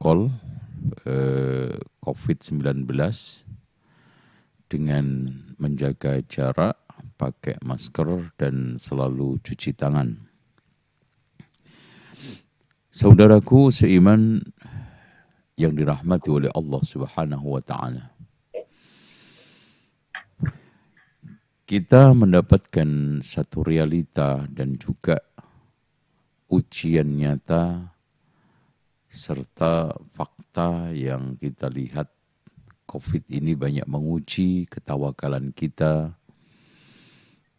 protokol COVID-19 dengan menjaga jarak, pakai masker, dan selalu cuci tangan. Saudaraku seiman yang dirahmati oleh Allah Subhanahu wa Ta'ala, kita mendapatkan satu realita dan juga ujian nyata serta fakta yang kita lihat. COVID ini banyak menguji ketawakalan kita,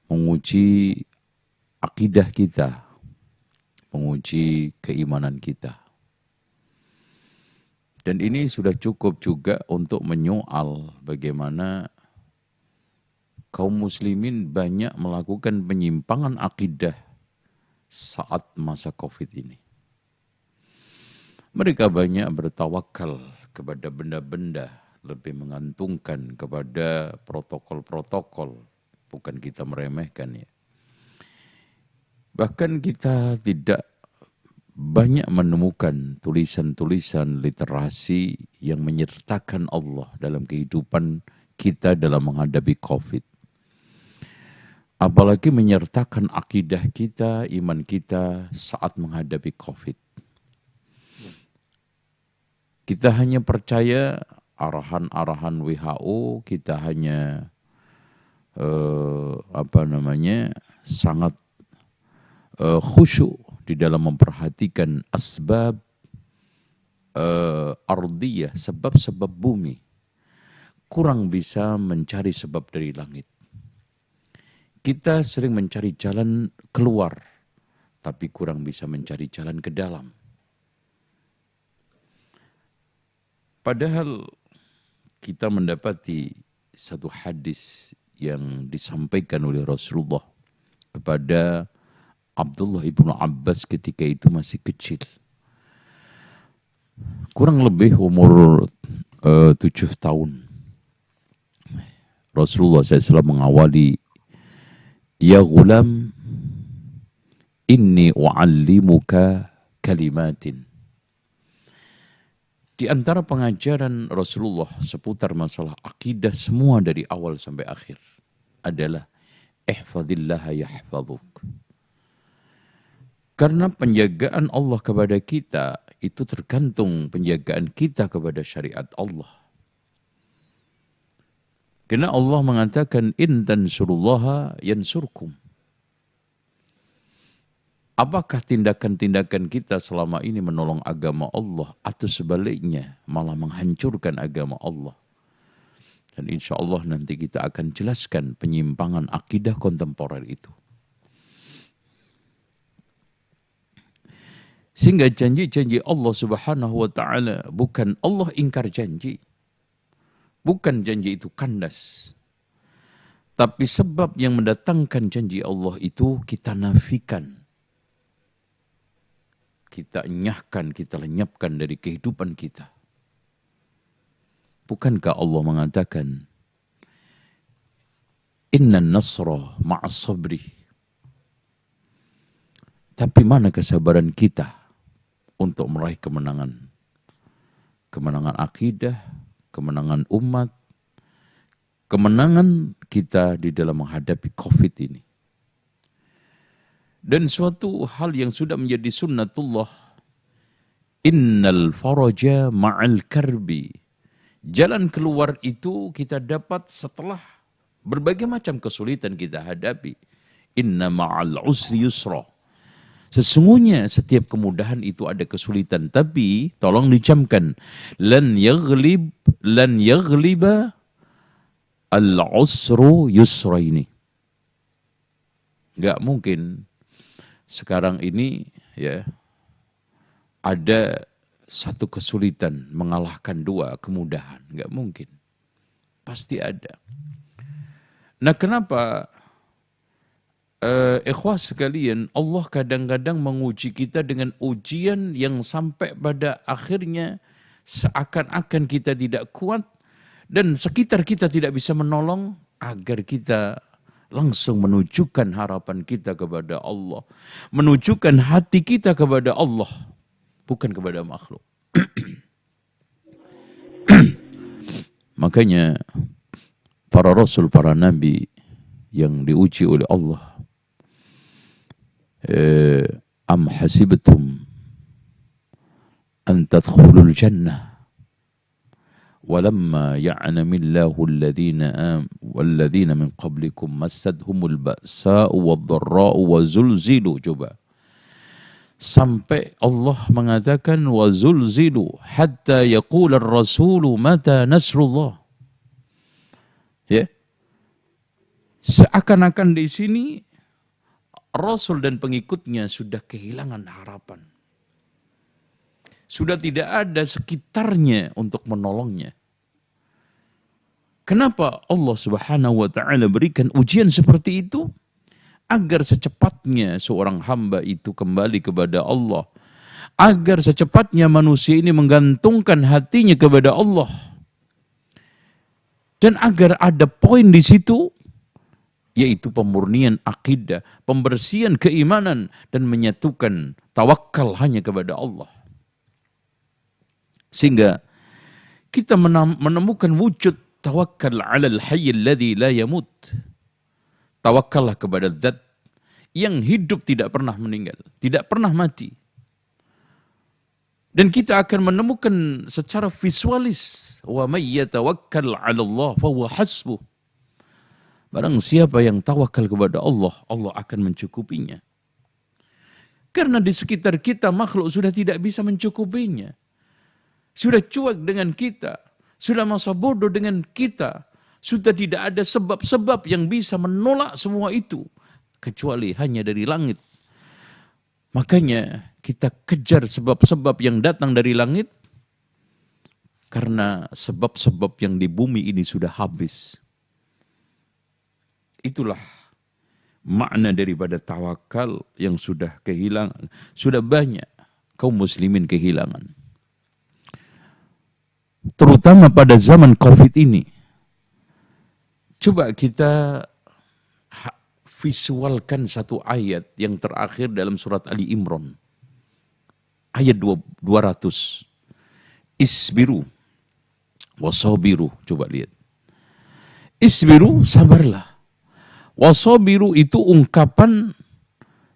menguji akidah kita, menguji keimanan kita. Dan ini sudah cukup juga untuk menyoal bagaimana kaum muslimin banyak melakukan penyimpangan akidah saat masa COVID ini. Mereka banyak bertawakal kepada benda-benda, lebih mengantungkan kepada protokol-protokol. Bukan kita meremehkan ya. Bahkan kita tidak banyak menemukan tulisan-tulisan literasi yang menyertakan Allah dalam kehidupan kita dalam menghadapi COVID. Apalagi menyertakan akidah kita, iman kita saat menghadapi COVID. Kita hanya percaya arahan-arahan WHO, kita hanya sangat khusyuk di dalam memperhatikan asbab ardiyah, sebab-sebab bumi. Kurang bisa mencari sebab dari langit. Kita sering mencari jalan keluar, tapi kurang bisa mencari jalan ke dalam. Padahal kita mendapati satu hadis yang disampaikan oleh Rasulullah kepada Abdullah ibnu Abbas ketika itu masih kecil. Kurang lebih umur 7 tahun. Rasulullah SAW mengawali, "Ya ghulam, inni u'allimuka kalimatin." Di antara pengajaran Rasulullah seputar masalah akidah semua dari awal sampai akhir adalah ihfadillah yahfadhuk. Karena penjagaan Allah kepada kita itu tergantung penjagaan kita kepada syariat Allah. Karena Allah mengatakan in tansurullaha yansurkum. Apakah tindakan-tindakan kita selama ini menolong agama Allah atau sebaliknya malah menghancurkan agama Allah? Dan insya Allah nanti kita akan jelaskan penyimpangan akidah kontemporer itu. Sehingga janji-janji Allah Subhanahu wa Ta'ala bukan Allah ingkar janji. Bukan janji itu kandas. Tapi sebab yang mendatangkan janji Allah itu kita nafikan. Kita enyahkan, kita lenyapkan dari kehidupan kita. Bukankah Allah mengatakan, Inna nasra ma'as sabri. Tapi mana kesabaran kita untuk meraih kemenangan? Kemenangan akidah, kemenangan umat, kemenangan kita di dalam menghadapi COVID ini. Dan suatu hal yang sudah menjadi sunnatullah, innal faraja ma'al karbi. Jalan keluar itu kita dapat setelah berbagai macam kesulitan kita hadapi. Inna ma'al usri yusra. Sesungguhnya setiap kemudahan itu ada kesulitan. Tapi tolong dicamkan. Lan yaghliba al-usru yusra ini. Gak mungkin sekarang ini ya ada satu kesulitan mengalahkan dua kemudahan. Nggak mungkin. Pasti ada. Nah kenapa ikhwah sekalian, Allah kadang-kadang menguji kita dengan ujian yang sampai pada akhirnya seakan-akan kita tidak kuat dan sekitar kita tidak bisa menolong agar kita langsung menunjukkan harapan kita kepada Allah. Menunjukkan hati kita kepada Allah. Bukan kepada makhluk. Makanya para rasul, para nabi yang diuji oleh Allah, am hasibtum an tadkhulul jannah walamma ya'lamillahu alladhina min qablikum massadhumul ba'sa'u wadh-dharra'u wa zulzilu. Coba sampai Allah mengatakan wa zulzilu hatta yaqula ar-rasulu mata nasrullah. Ya. Seakan-akan di sini Rasul dan pengikutnya sudah kehilangan harapan. Sudah tidak ada sekitarnya untuk menolongnya. Kenapa Allah Subhanahu wa taala berikan ujian seperti itu? Agar secepatnya seorang hamba itu kembali kepada Allah. Agar secepatnya manusia ini menggantungkan hatinya kepada Allah. Dan agar ada poin di situ, yaitu pemurnian akidah, pembersihan keimanan, dan menyatukan tawakal hanya kepada Allah. Sehingga kita menemukan wujud tawakal 'alal hayyil ladzi la yamut. Tawakallah kepada zat yang hidup tidak pernah meninggal, tidak pernah mati. Dan kita akan menemukan secara visualis, wa may yatawakkal 'ala Allah fa huwa hasbuh. Barang siapa yang tawakal kepada Allah, Allah akan mencukupinya. Karena di sekitar kita makhluk sudah tidak bisa mencukupinya. Sudah cuek dengan kita, sudah masa bodoh dengan kita, sudah tidak ada sebab-sebab yang bisa menolak semua itu, kecuali hanya dari langit. Makanya kita kejar sebab-sebab yang datang dari langit, karena sebab-sebab yang di bumi ini sudah habis. Itulah makna daripada tawakal yang sudah kehilangan. Sudah banyak kaum muslimin kehilangan. Terutama pada zaman COVID ini. Coba kita visualkan satu ayat yang terakhir dalam surat Ali Imran. Ayat 200. Isbiru wasabiru. Coba lihat. Isbiru, sabarlah. Wasabiru itu ungkapan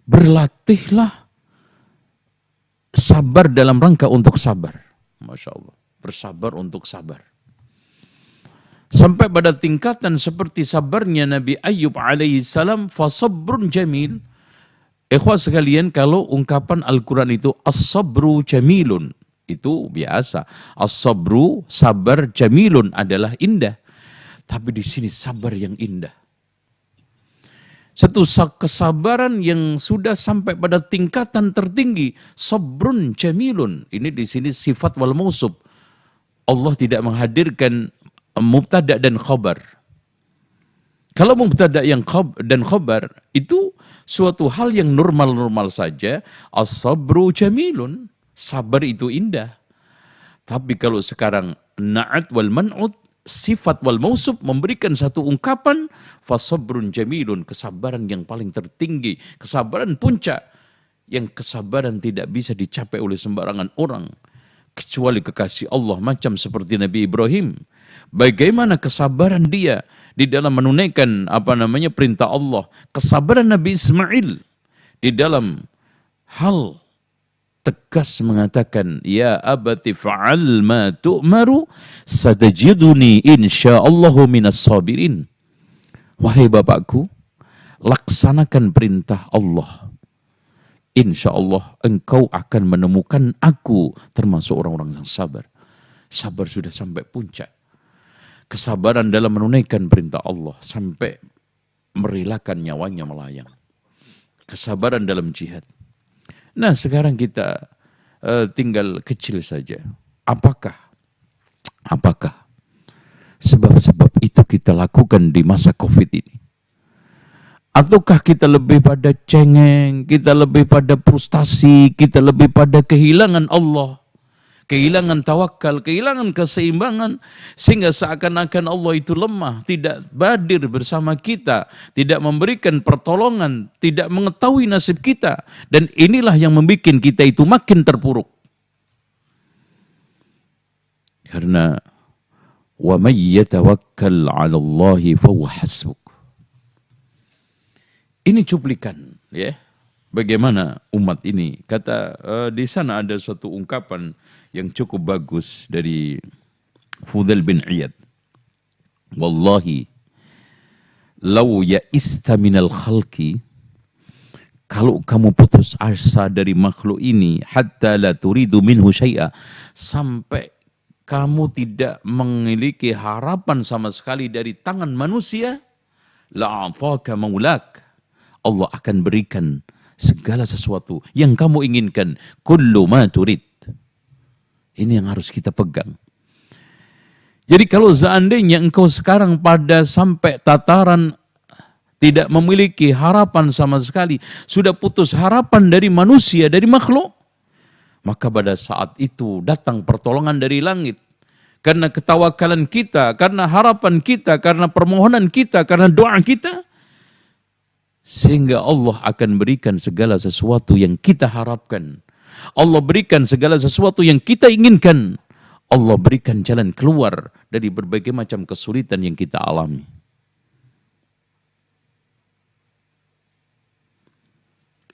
berlatihlah sabar dalam rangka untuk sabar. Masya Allah. Bersabar untuk sabar. Sampai pada tingkatan seperti sabarnya Nabi Ayyub alaihissalam, fasabrun jamil. Ikhwah sekalian, kalau ungkapan Al-Quran itu as-sabru jamilun, itu biasa. As-sabru, sabar, jamilun adalah indah. Tapi di sini sabar yang indah. Satu kesabaran yang sudah sampai pada tingkatan tertinggi. Sabrun jamilun. Ini di sini sifat wal mausuf. Allah tidak menghadirkan mubtada dan khabar. Kalau mubtada dan khabar itu suatu hal yang normal-normal saja. As-sabru jamilun. Sabar itu indah. Tapi kalau sekarang na'at wal man'ut, sifat wal mausuf memberikan satu ungkapan, fasabrun jamilun, kesabaran yang paling tertinggi, kesabaran puncak, yang kesabaran tidak bisa dicapai oleh sembarangan orang kecuali kekasih Allah, macam seperti Nabi Ibrahim. Bagaimana kesabaran dia di dalam menunaikan perintah Allah, kesabaran Nabi Ismail di dalam hal tegas mengatakan, ya abati fa'al ma tu'maru satajiduni insyaallahu minas sabirin. Wahai bapakku, laksanakan perintah Allah. Insya Allah engkau akan menemukan aku termasuk orang-orang yang sabar. Sabar sudah sampai puncak. Kesabaran dalam menunaikan perintah Allah sampai merelakan nyawanya melayang. Kesabaran dalam jihad. Nah sekarang kita tinggal kecil saja. Apakah sebab-sebab itu kita lakukan di masa COVID ini? Ataukah kita lebih pada cengeng, kita lebih pada frustasi, kita lebih pada kehilangan Allah, kehilangan tawakal, kehilangan keseimbangan, sehingga seakan-akan Allah itu lemah, tidak hadir bersama kita, tidak memberikan pertolongan, tidak mengetahui nasib kita, dan inilah yang membuat kita itu makin terpuruk. Karena Wa may yatawakkal 'ala Allahi fahuwa hasbuk. Ini cuplikan, ya. Bagaimana umat ini? Kata di sana ada suatu ungkapan yang cukup bagus dari Fudail bin Iyad. Wallahi, law ya'ista minal khalqi, kalau kamu putus asa dari makhluk ini, hatta la turidu minhu syai'a, sampai kamu tidak memiliki harapan sama sekali dari tangan manusia, la'afaka maulak, Allah akan berikan segala sesuatu yang kamu inginkan. Kullu ma turid. Ini yang harus kita pegang. Jadi kalau seandainya engkau sekarang pada sampai tataran tidak memiliki harapan sama sekali, sudah putus harapan dari manusia, dari makhluk, maka pada saat itu datang pertolongan dari langit. Karena ketawakalan kita, karena harapan kita, karena permohonan kita, karena doa kita, sehingga Allah akan berikan segala sesuatu yang kita harapkan. Allah berikan segala sesuatu yang kita inginkan. Allah berikan jalan keluar dari berbagai macam kesulitan yang kita alami.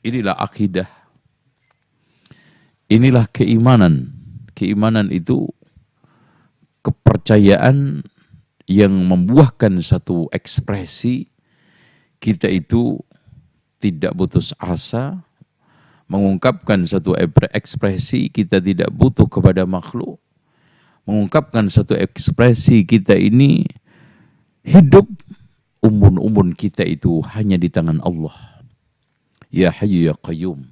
Inilah akidah. Inilah keimanan. Keimanan itu kepercayaan yang membuahkan satu ekspresi kita itu tidak putus asa, mengungkapkan satu ekspresi kita tidak butuh kepada makhluk, mengungkapkan satu ekspresi kita ini hidup, umbun-umbun kita itu hanya di tangan Allah. Ya Hayyu Ya Qayyum,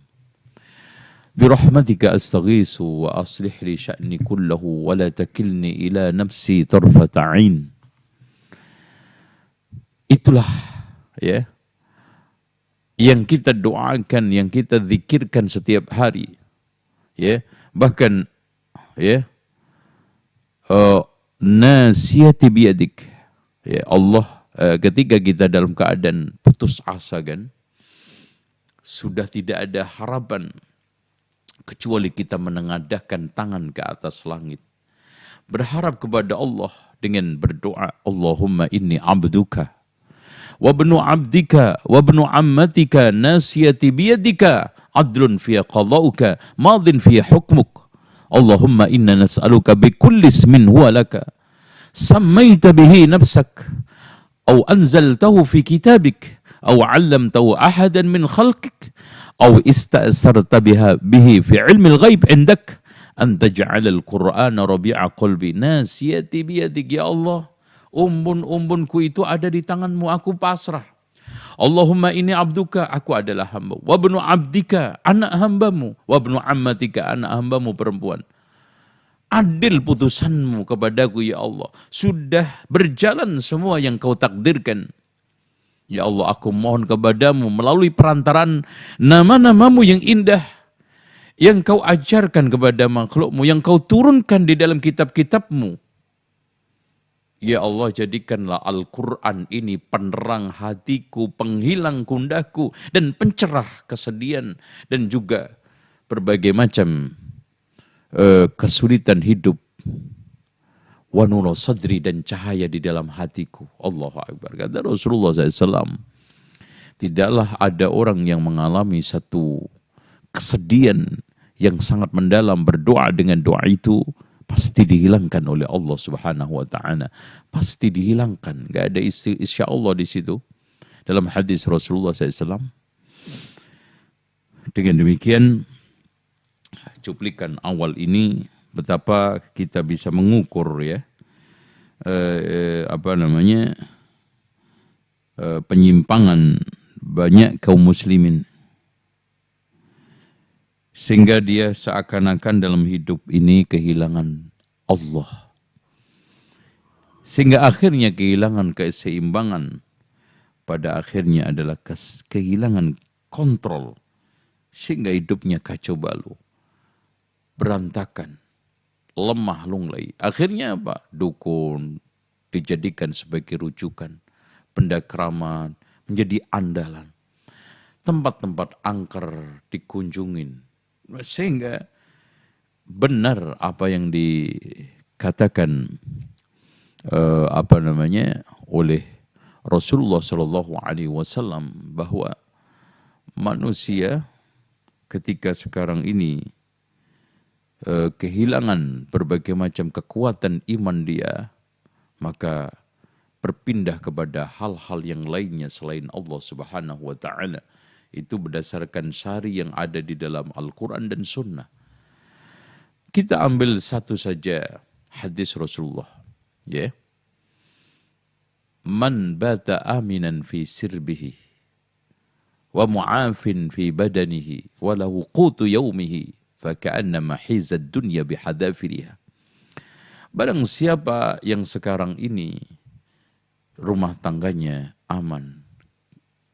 birahmatika astaghisu wa aslih li sya'ni kullahu wa la takilni ila nafsi tarfata 'ain. Itulah, ya, yang kita doakan, yang kita zikirkan setiap hari, ya, bahkan, ya, nasiyati biyadik, ya Allah, ketika kita dalam keadaan putus asa, kan, sudah tidak ada harapan kecuali kita menengadahkan tangan ke atas langit, berharap kepada Allah dengan berdoa, Allahumma inni abduka wabnu abdika wabnu ammatika nasiyati biyadika adlun fiya qadauka madin fiya hukmuk. Allahumma inna nas'aluka bikulli ismin huwa laka sammaita bihi nafsak aw anzaltahu fi kitabik aw 'allamtahu ahadan min khalqik aw ista'sarta bihi fi 'ilmi al-ghaib 'indak an taj'ala al-Qur'ana rabi'a qalbi nasiyati biyadik. Ya Allah, umbun-umbunku itu ada di tanganmu, aku pasrah. Allahumma ini abduka, aku adalah hamba. Wabnu abdika, anak hambamu. Wabnu ammatika, anak hambamu perempuan. Adil putusanmu kepadaku, ya Allah. Sudah berjalan semua yang kau takdirkan. Ya Allah, aku mohon kepadamu melalui perantaraan nama-namamu yang indah, yang kau ajarkan kepada makhlukmu, yang kau turunkan di dalam kitab-kitabmu. Ya Allah, jadikanlah Al-Quran ini penerang hatiku, penghilang gundaku, dan pencerah kesedihan, dan juga berbagai macam kesulitan hidup. Wa nuru sadri, dan cahaya di dalam hatiku. Allahu Akbar. Kata Rasulullah SAW, tidaklah ada orang yang mengalami satu kesedihan yang sangat mendalam, berdoa dengan doa itu, pasti dihilangkan oleh Allah Subhanahu wa taala. Pasti dihilangkan. Enggak ada insya Allah di situ. Dalam hadis Rasulullah SAW. Dengan demikian, cuplikan awal ini betapa kita bisa mengukur, ya, penyimpangan banyak kaum muslimin, sehingga dia seakan-akan dalam hidup ini kehilangan Allah. Sehingga akhirnya kehilangan keseimbangan. Pada akhirnya adalah kehilangan kontrol. Sehingga hidupnya kacau balau. Berantakan. Lemah lunglai. Akhirnya apa? Dukun dijadikan sebagai rujukan. Benda keramat menjadi andalan. Tempat-tempat angker dikunjungin. Sehingga benar apa yang dikatakan oleh Rasulullah Shallallahu Alaihi Wasallam bahwa manusia ketika sekarang ini kehilangan berbagai macam kekuatan iman dia, maka berpindah kepada hal-hal yang lainnya selain Allah Subhanahu wa Ta'ala. Itu berdasarkan syari yang ada di dalam Al-Quran dan Sunnah. Kita ambil satu saja hadis Rasulullah. Ya. Man bata aminan fi sirbihi wa mu'afin fi badanihi wa lahu qutu yaumihi faka'annama hizad dunya bihadafiriha. Barang siapa yang sekarang ini rumah tangganya aman,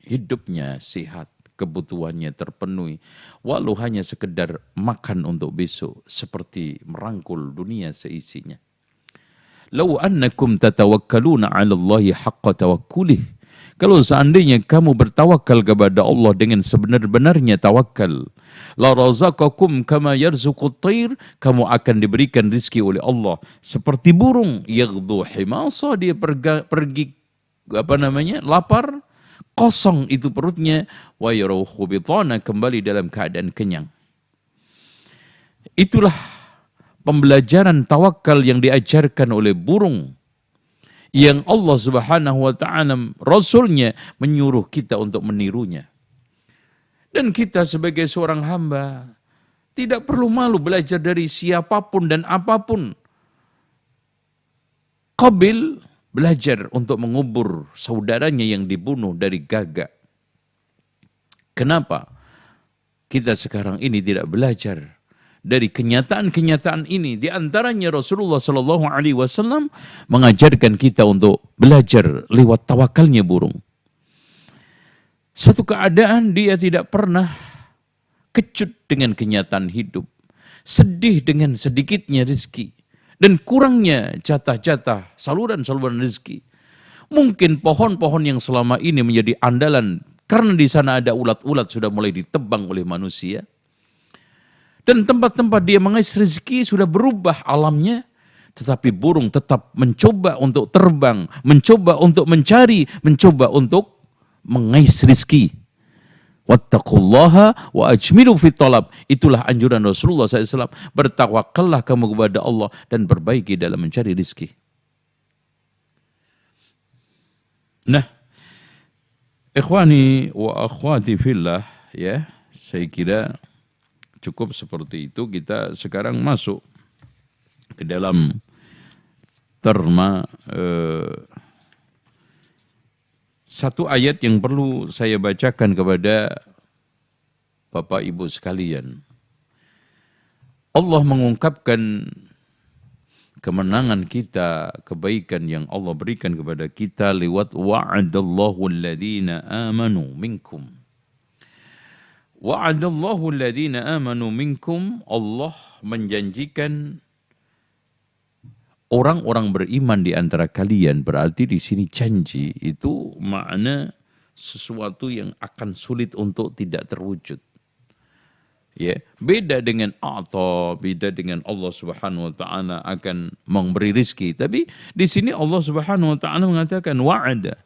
hidupnya sehat, kebutuhannya terpenuhi, walau hanya sekedar makan untuk besok, seperti merangkul dunia seisinya. Lau annakum tatawakkaluna 'ala Allahi haqqa tawakkulih. Kalau seandainya kamu bertawakal kepada Allah dengan sebenar-benarnya tawakal, la razaqakum kama yarzuqut thair, kamu akan diberikan rizki oleh Allah seperti burung yaghdu himasa, dia pergi lapar, kosong itu perutnya, wa yaruhu bitana, kembali dalam keadaan kenyang. Itulah pembelajaran tawakal yang diajarkan oleh burung, yang Allah Subhanahu wa Ta'ala, Rasulnya menyuruh kita untuk menirunya. Dan kita sebagai seorang hamba tidak perlu malu belajar dari siapapun dan apapun. Qabil belajar untuk mengubur saudaranya yang dibunuh dari gagak. Kenapa kita sekarang ini tidak belajar dari kenyataan-kenyataan ini? Di antaranya Rasulullah Sallallahu Alaihi Wasallam mengajarkan kita untuk belajar lewat tawakalnya burung. Satu keadaan dia tidak pernah kecut dengan kenyataan hidup, sedih dengan sedikitnya rezeki, dan kurangnya jatah-jatah saluran-saluran rezeki. Mungkin pohon-pohon yang selama ini menjadi andalan karena di sana ada ulat-ulat sudah mulai ditebang oleh manusia. Dan tempat-tempat dia mengais rezeki sudah berubah alamnya, tetapi burung tetap mencoba untuk terbang, mencoba untuk mencari, mencoba untuk mengais rezeki. Wattaqullaha wa ajmilu fit talab. Itulah anjuran Rasulullah SAW. Bertawakallah kamu kepada Allah dan perbaiki dalam mencari rezeki. Nah, ikhwani wa akhwati fillah, ya, saya kira cukup seperti itu. Kita sekarang masuk ke dalam terma satu ayat yang perlu saya bacakan kepada Bapak Ibu sekalian. Allah mengungkapkan kemenangan kita, kebaikan yang Allah berikan kepada kita lewat wa'adallahu alladhina amanu minkum. Wa'adallahu alladhina amanu minkum, Allah menjanjikan orang-orang beriman di antara kalian. Berarti di sini janji itu makna sesuatu yang akan sulit untuk tidak terwujud. Ya, beda dengan atau beda dengan Allah Subhanahu wa taala akan memberi rezeki. Tapi di sini Allah Subhanahu wa taala mengatakan wa'ada.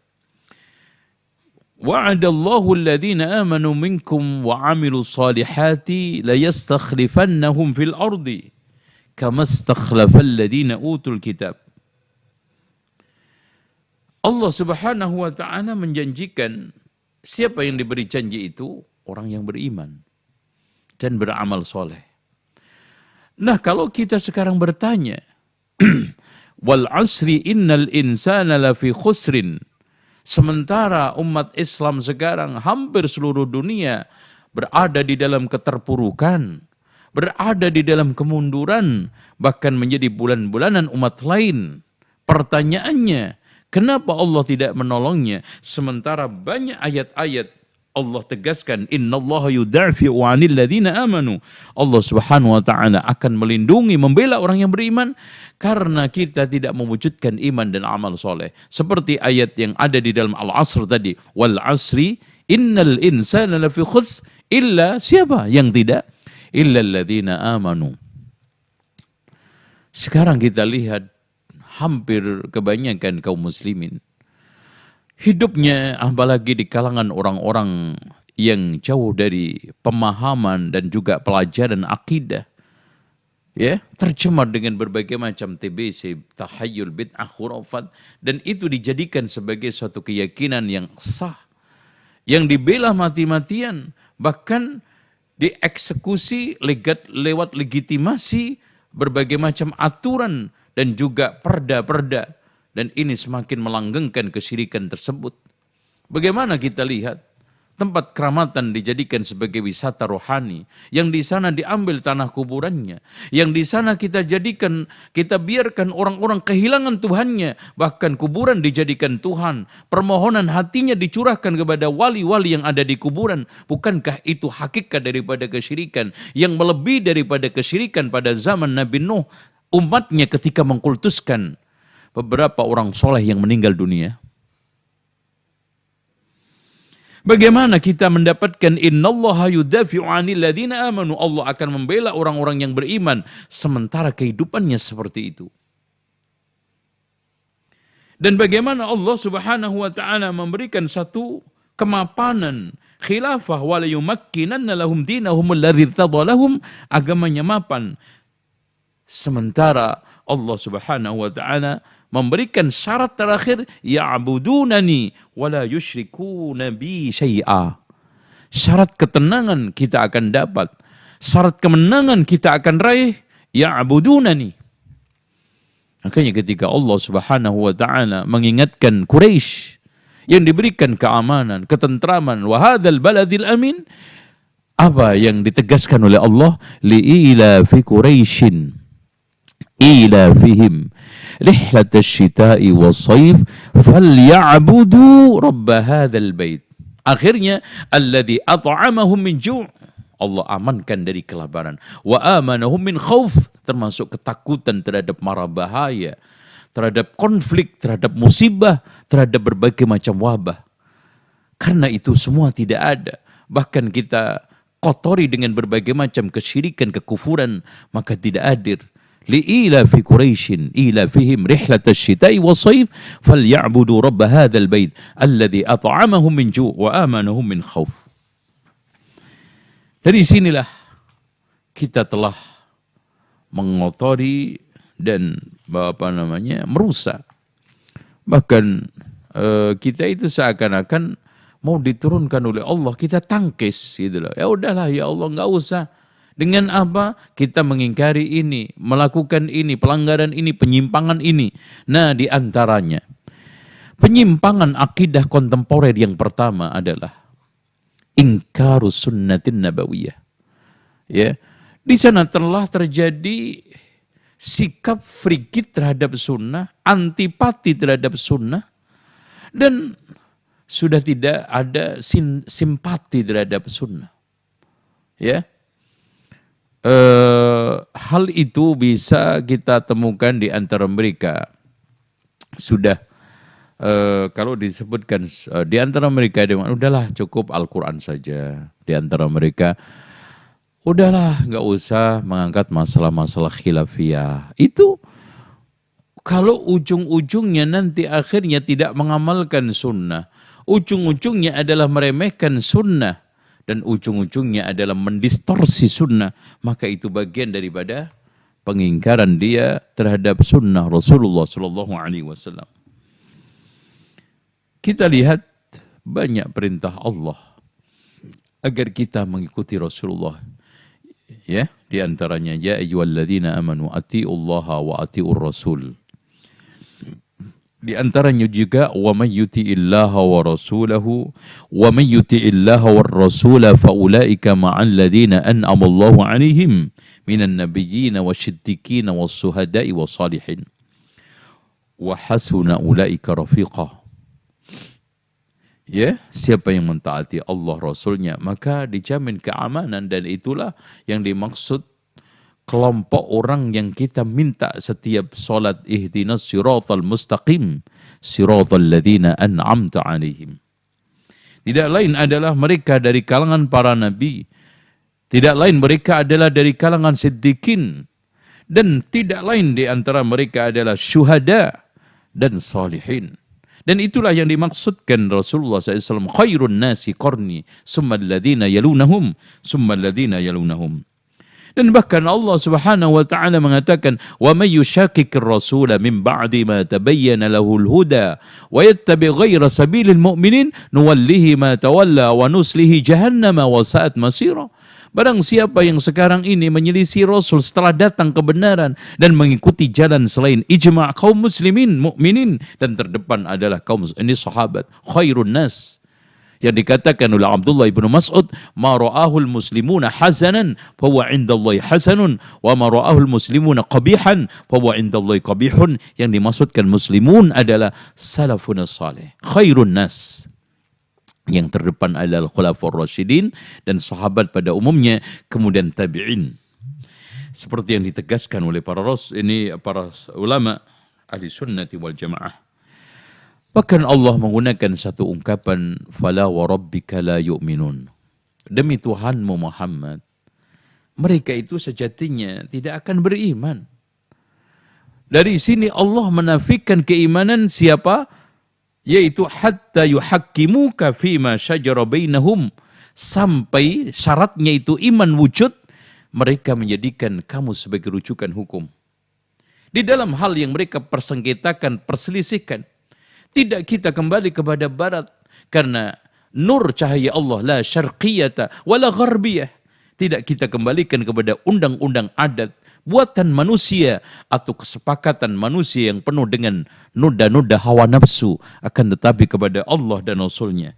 Wa'adallahu alladhina amanu minkum wa 'amilus salihati la yastakhlifannahum fil ardi kama istakhlafal ladina utul kitab. Allah Subhanahu wa taala menjanjikan, siapa yang diberi janji itu? Orang yang beriman dan beramal soleh. Nah, kalau kita sekarang bertanya, wal asri innal insana lafi khusrin, sementara umat Islam sekarang hampir seluruh dunia berada di dalam keterpurukan, berada di dalam kemunduran, bahkan menjadi bulan-bulanan umat lain. Pertanyaannya, kenapa Allah tidak menolongnya? Sementara banyak ayat-ayat Allah tegaskan, innallaha yudafi'u 'anil ladzina amanu. Allah Subhanahu wa taala akan melindungi, membela orang yang beriman karena kita tidak mewujudkan iman dan amal soleh. Seperti ayat yang ada di dalam Al-Asr tadi, wal asri innal insana lafi khusr, illa siapa yang tidak? Illa alladzina amanu. Sekarang kita lihat hampir kebanyakan kaum muslimin hidupnya, apalagi di kalangan orang-orang yang jauh dari pemahaman dan juga pelajaran akidah, ya, tercemar dengan berbagai macam TBC, tahayyul, bid'ah, khurafat, dan itu dijadikan sebagai suatu keyakinan yang sah, yang dibela mati-matian, bahkan dieksekusi lewat legitimasi berbagai macam aturan dan juga perda-perda, dan ini semakin melanggengkan kesyirikan tersebut. Bagaimana kita lihat tempat keramatan dijadikan sebagai wisata rohani, yang di sana diambil tanah kuburannya, yang di sana kita biarkan orang-orang kehilangan Tuhannya, bahkan kuburan dijadikan Tuhan, permohonan hatinya dicurahkan kepada wali-wali yang ada di kuburan. Bukankah itu hakikat daripada kesyirikan yang melebihi daripada kesyirikan pada zaman Nabi Nuh, umatnya ketika mengkultuskan beberapa orang soleh yang meninggal dunia? Bagaimana kita mendapatkan innallaha yudafi'u 'anil ladzina amanu, Allah akan membela orang-orang yang beriman sementara kehidupannya seperti itu. Dan bagaimana Allah Subhanahu wa taala memberikan satu kemapanan khilafah, wa la yumakkinanna lahum dinahum alladzi irtadha lahum, agamanya mapan. Sementara Allah Subhanahu wa taala memberikan syarat terakhir, ya'budunani wala yusyrikuna bi syai'a. Syarat ketenangan kita akan dapat, syarat kemenangan kita akan raih, ya'budunani. Makanya ketika Allah Subhanahu wa taala mengingatkan Quraisy yang diberikan keamanan, ketentraman, wa hadzal baladil amin, apa yang ditegaskan oleh Allah? Li'ila fi Quraisyin ila fihim rihlat asy-syita'i was-sayf falya'budu rabb hadzal bait. Akhirnya alladzi at'amahum min ju', Allah amankan dari kelaparan, wa amanahum min khauf, termasuk ketakutan terhadap mara bahaya, terhadap konflik, terhadap musibah, terhadap berbagai macam wabah. Karena itu semua tidak ada, bahkan kita kotori dengan berbagai macam kesyirikan, kekufuran, maka tidak hadir. Li'ila fi Quraisyin ila fihim rihlat asy-syita'i was-sayf falya'budu rabb hadzal bait alladzi at'amahum min ju' wa amanahum min khauf. Dari sinilah kita telah mengotori dan merusak. Bahkan kita itu seakan-akan mau diturunkan oleh Allah, kita tangkis gitu loh. Ya udahlah ya Allah, enggak usah. Dengan apa? Kita mengingkari ini, melakukan ini, pelanggaran ini, penyimpangan ini. Nah, di antaranya penyimpangan akidah kontemporer yang pertama adalah ingkarus sunnatin nabawiyah. Ya, di sana telah terjadi sikap frigid terhadap sunnah, antipati terhadap sunnah, dan sudah tidak ada simpati terhadap sunnah. Ya. Hal itu bisa kita temukan di antara mereka. Sudah kalau disebutkan di antara mereka, udahlah cukup Al-Quran saja. Di antara mereka, udahlah nggak usah mengangkat masalah-masalah khilafiyah. Itu kalau ujung-ujungnya nanti akhirnya tidak mengamalkan sunnah, ujung-ujungnya adalah meremehkan sunnah, dan ujung-ujungnya adalah mendistorsi sunnah, maka itu bagian daripada pengingkaran dia terhadap sunnah Rasulullah SAW. Kita lihat banyak perintah Allah agar kita mengikuti Rasulullah. Ya, di antaranya ya ayyuhalladzina amanu atiullaha wa atiur rasul. Di antaranya juga wa may yuti'illaha wa rasulahu wa may yuti'illaha war rasula fa ulaika ma'al ladzina an'ama Allahu 'alaihim minan nabiyyin wasyiddiqin was-suhada'i was-salihin wa hasuna ulaika rafiqa. Ya, siapa yang mentaati Allah Rasulnya maka dijamin keamanan, dan itulah yang dimaksud kelompok orang yang kita minta setiap solat, ihdinas siratal mustaqim siratal ladzina an'amta 'alaihim. Tidak lain adalah mereka dari kalangan para nabi, tidak lain mereka adalah dari kalangan siddiqin, Dan tidak lain di antara mereka adalah syuhada dan salihin. Dan itulah yang dimaksudkan Rasulullah SAW. Khairun nasi qarni, summa alladhina yalunahum, summa alladhina yalunahum. Dan bahkan Allah Subhanahu wa taala mengatakan, "Wa may yushaqiqir rasula min ba'di ma tabayyana lahul huda wa yattabi' ghayra sabilil mu'minin nuwallihi ma tawalla wa nuslihi jahannama wa sa'at masira." Barang siapa yang sekarang ini menyelisih Rasul setelah datang kebenaran dan mengikuti jalan selain ijma' kaum muslimin, mukminin, dan terdepan adalah kaum ini sahabat, khairun nas. Yang dikatakan oleh Abdullah ibnu Mas'ud, ma ra'ahul muslimuna hasanan fahuwa indallahi hasanun wa ma ra'ahul muslimuna qabihan fahuwa indallahi qabihun. Yang dimaksudkan muslimun adalah salafun salih, khairun nas. Yang terdepan adalah khulafur rasyidin dan sahabat pada umumnya, kemudian tabi'in. Seperti yang ditegaskan oleh para ulama ahli sunnati wal jamaah. Bahkan Allah menggunakan satu ungkapan, fala wa rabbika la yu'minun. Demi Tuhanmu Muhammad, mereka itu sejatinya tidak akan beriman. Dari sini Allah menafikan keimanan siapa? Yaitu hatta yuhakkimuka fima syajara bainahum, sampai syaratnya itu iman wujud, mereka menjadikan kamu sebagai rujukan hukum. Di dalam hal yang mereka persengketakan, perselisihkan, tidak kita kembali kepada barat, karena nur cahaya Allah la syarqiyata wala gharbiyah. Tidak kita kembalikan kepada undang-undang adat buatan manusia atau kesepakatan manusia yang penuh dengan noda-noda hawa nafsu, akan tetapi kepada Allah dan Rasulnya.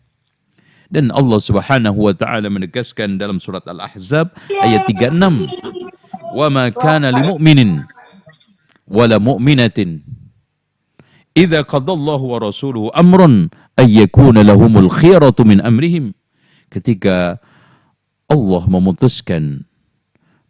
Dan Allah Subhanahu wa taala menegaskan dalam surat Al-Ahzab ayat 36, "Wa ma kana lil mu'minin wala mu'minatin idza qadallahu wa rasuluhu amran ay yakuna lahumul khiyaratu min amrihim." Ketika Allah memutuskan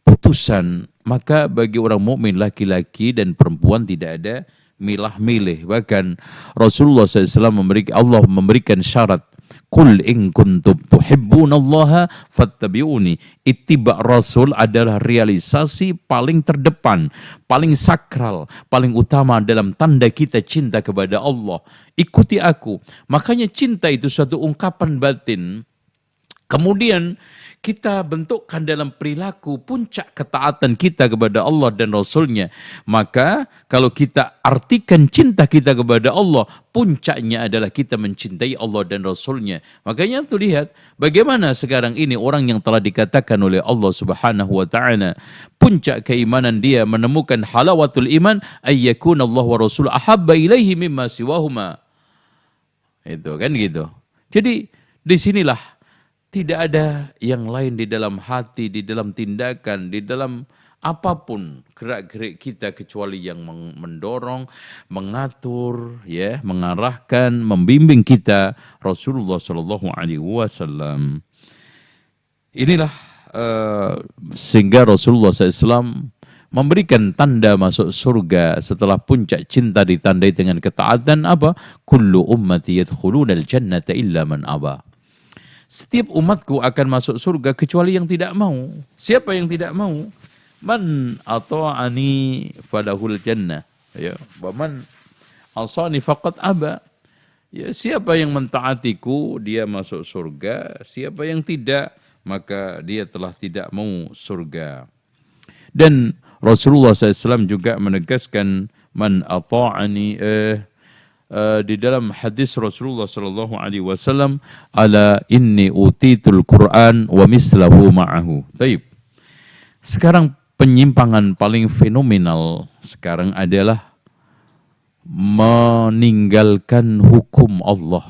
putusan, maka bagi orang mukmin laki-laki dan perempuan tidak ada milah-milih. Bahkan Rasulullah SAW Allah memberikan syarat, "Qul in kuntum tuhibbunallaha fattabi'uni." Ittiba' Rasul adalah realisasi paling terdepan, paling sakral, paling utama dalam tanda kita cinta kepada Allah. Ikuti aku. Makanya cinta itu suatu ungkapan batin. Kemudian kita bentukkan dalam perilaku puncak ketaatan kita kepada Allah dan Rasulnya. Maka kalau kita artikan cinta kita kepada Allah, puncaknya adalah kita mencintai Allah dan Rasulnya. Makanya tuh lihat bagaimana sekarang ini orang yang telah dikatakan oleh Allah Subhanahu wa taala, puncak keimanan dia menemukan halawatul iman ayyakuna Allah wa Rasul ahabba ilaihi mimma siwahuma. Itu kan gitu. Jadi disinilah tidak ada yang lain di dalam hati, di dalam tindakan, di dalam apapun gerak-gerik kita kecuali yang mendorong, mengatur, ya, mengarahkan, membimbing kita Rasulullah Shallallahu Alaihi Wasallam. Inilah sehingga Rasulullah SAW memberikan tanda masuk surga setelah puncak cinta ditandai dengan ketaatan apa? Kullu ummati yadkhulunal jannata illa man aba. Setiap umatku akan masuk surga kecuali yang tidak mau. Siapa yang tidak mau? Man ata'ani falahul jannah. Ya, wa man asani faqad aba. Ya, siapa yang mentaatiku dia masuk surga, siapa yang tidak maka dia telah tidak mau surga. Dan Rasulullah SAW juga menegaskan man ata'ani di dalam hadis Rasulullah sallallahu alaihi wasallam, ala inni utitul Quran wa mislahu ma'ahu. Baik. Sekarang penyimpangan paling fenomenal sekarang adalah meninggalkan hukum Allah.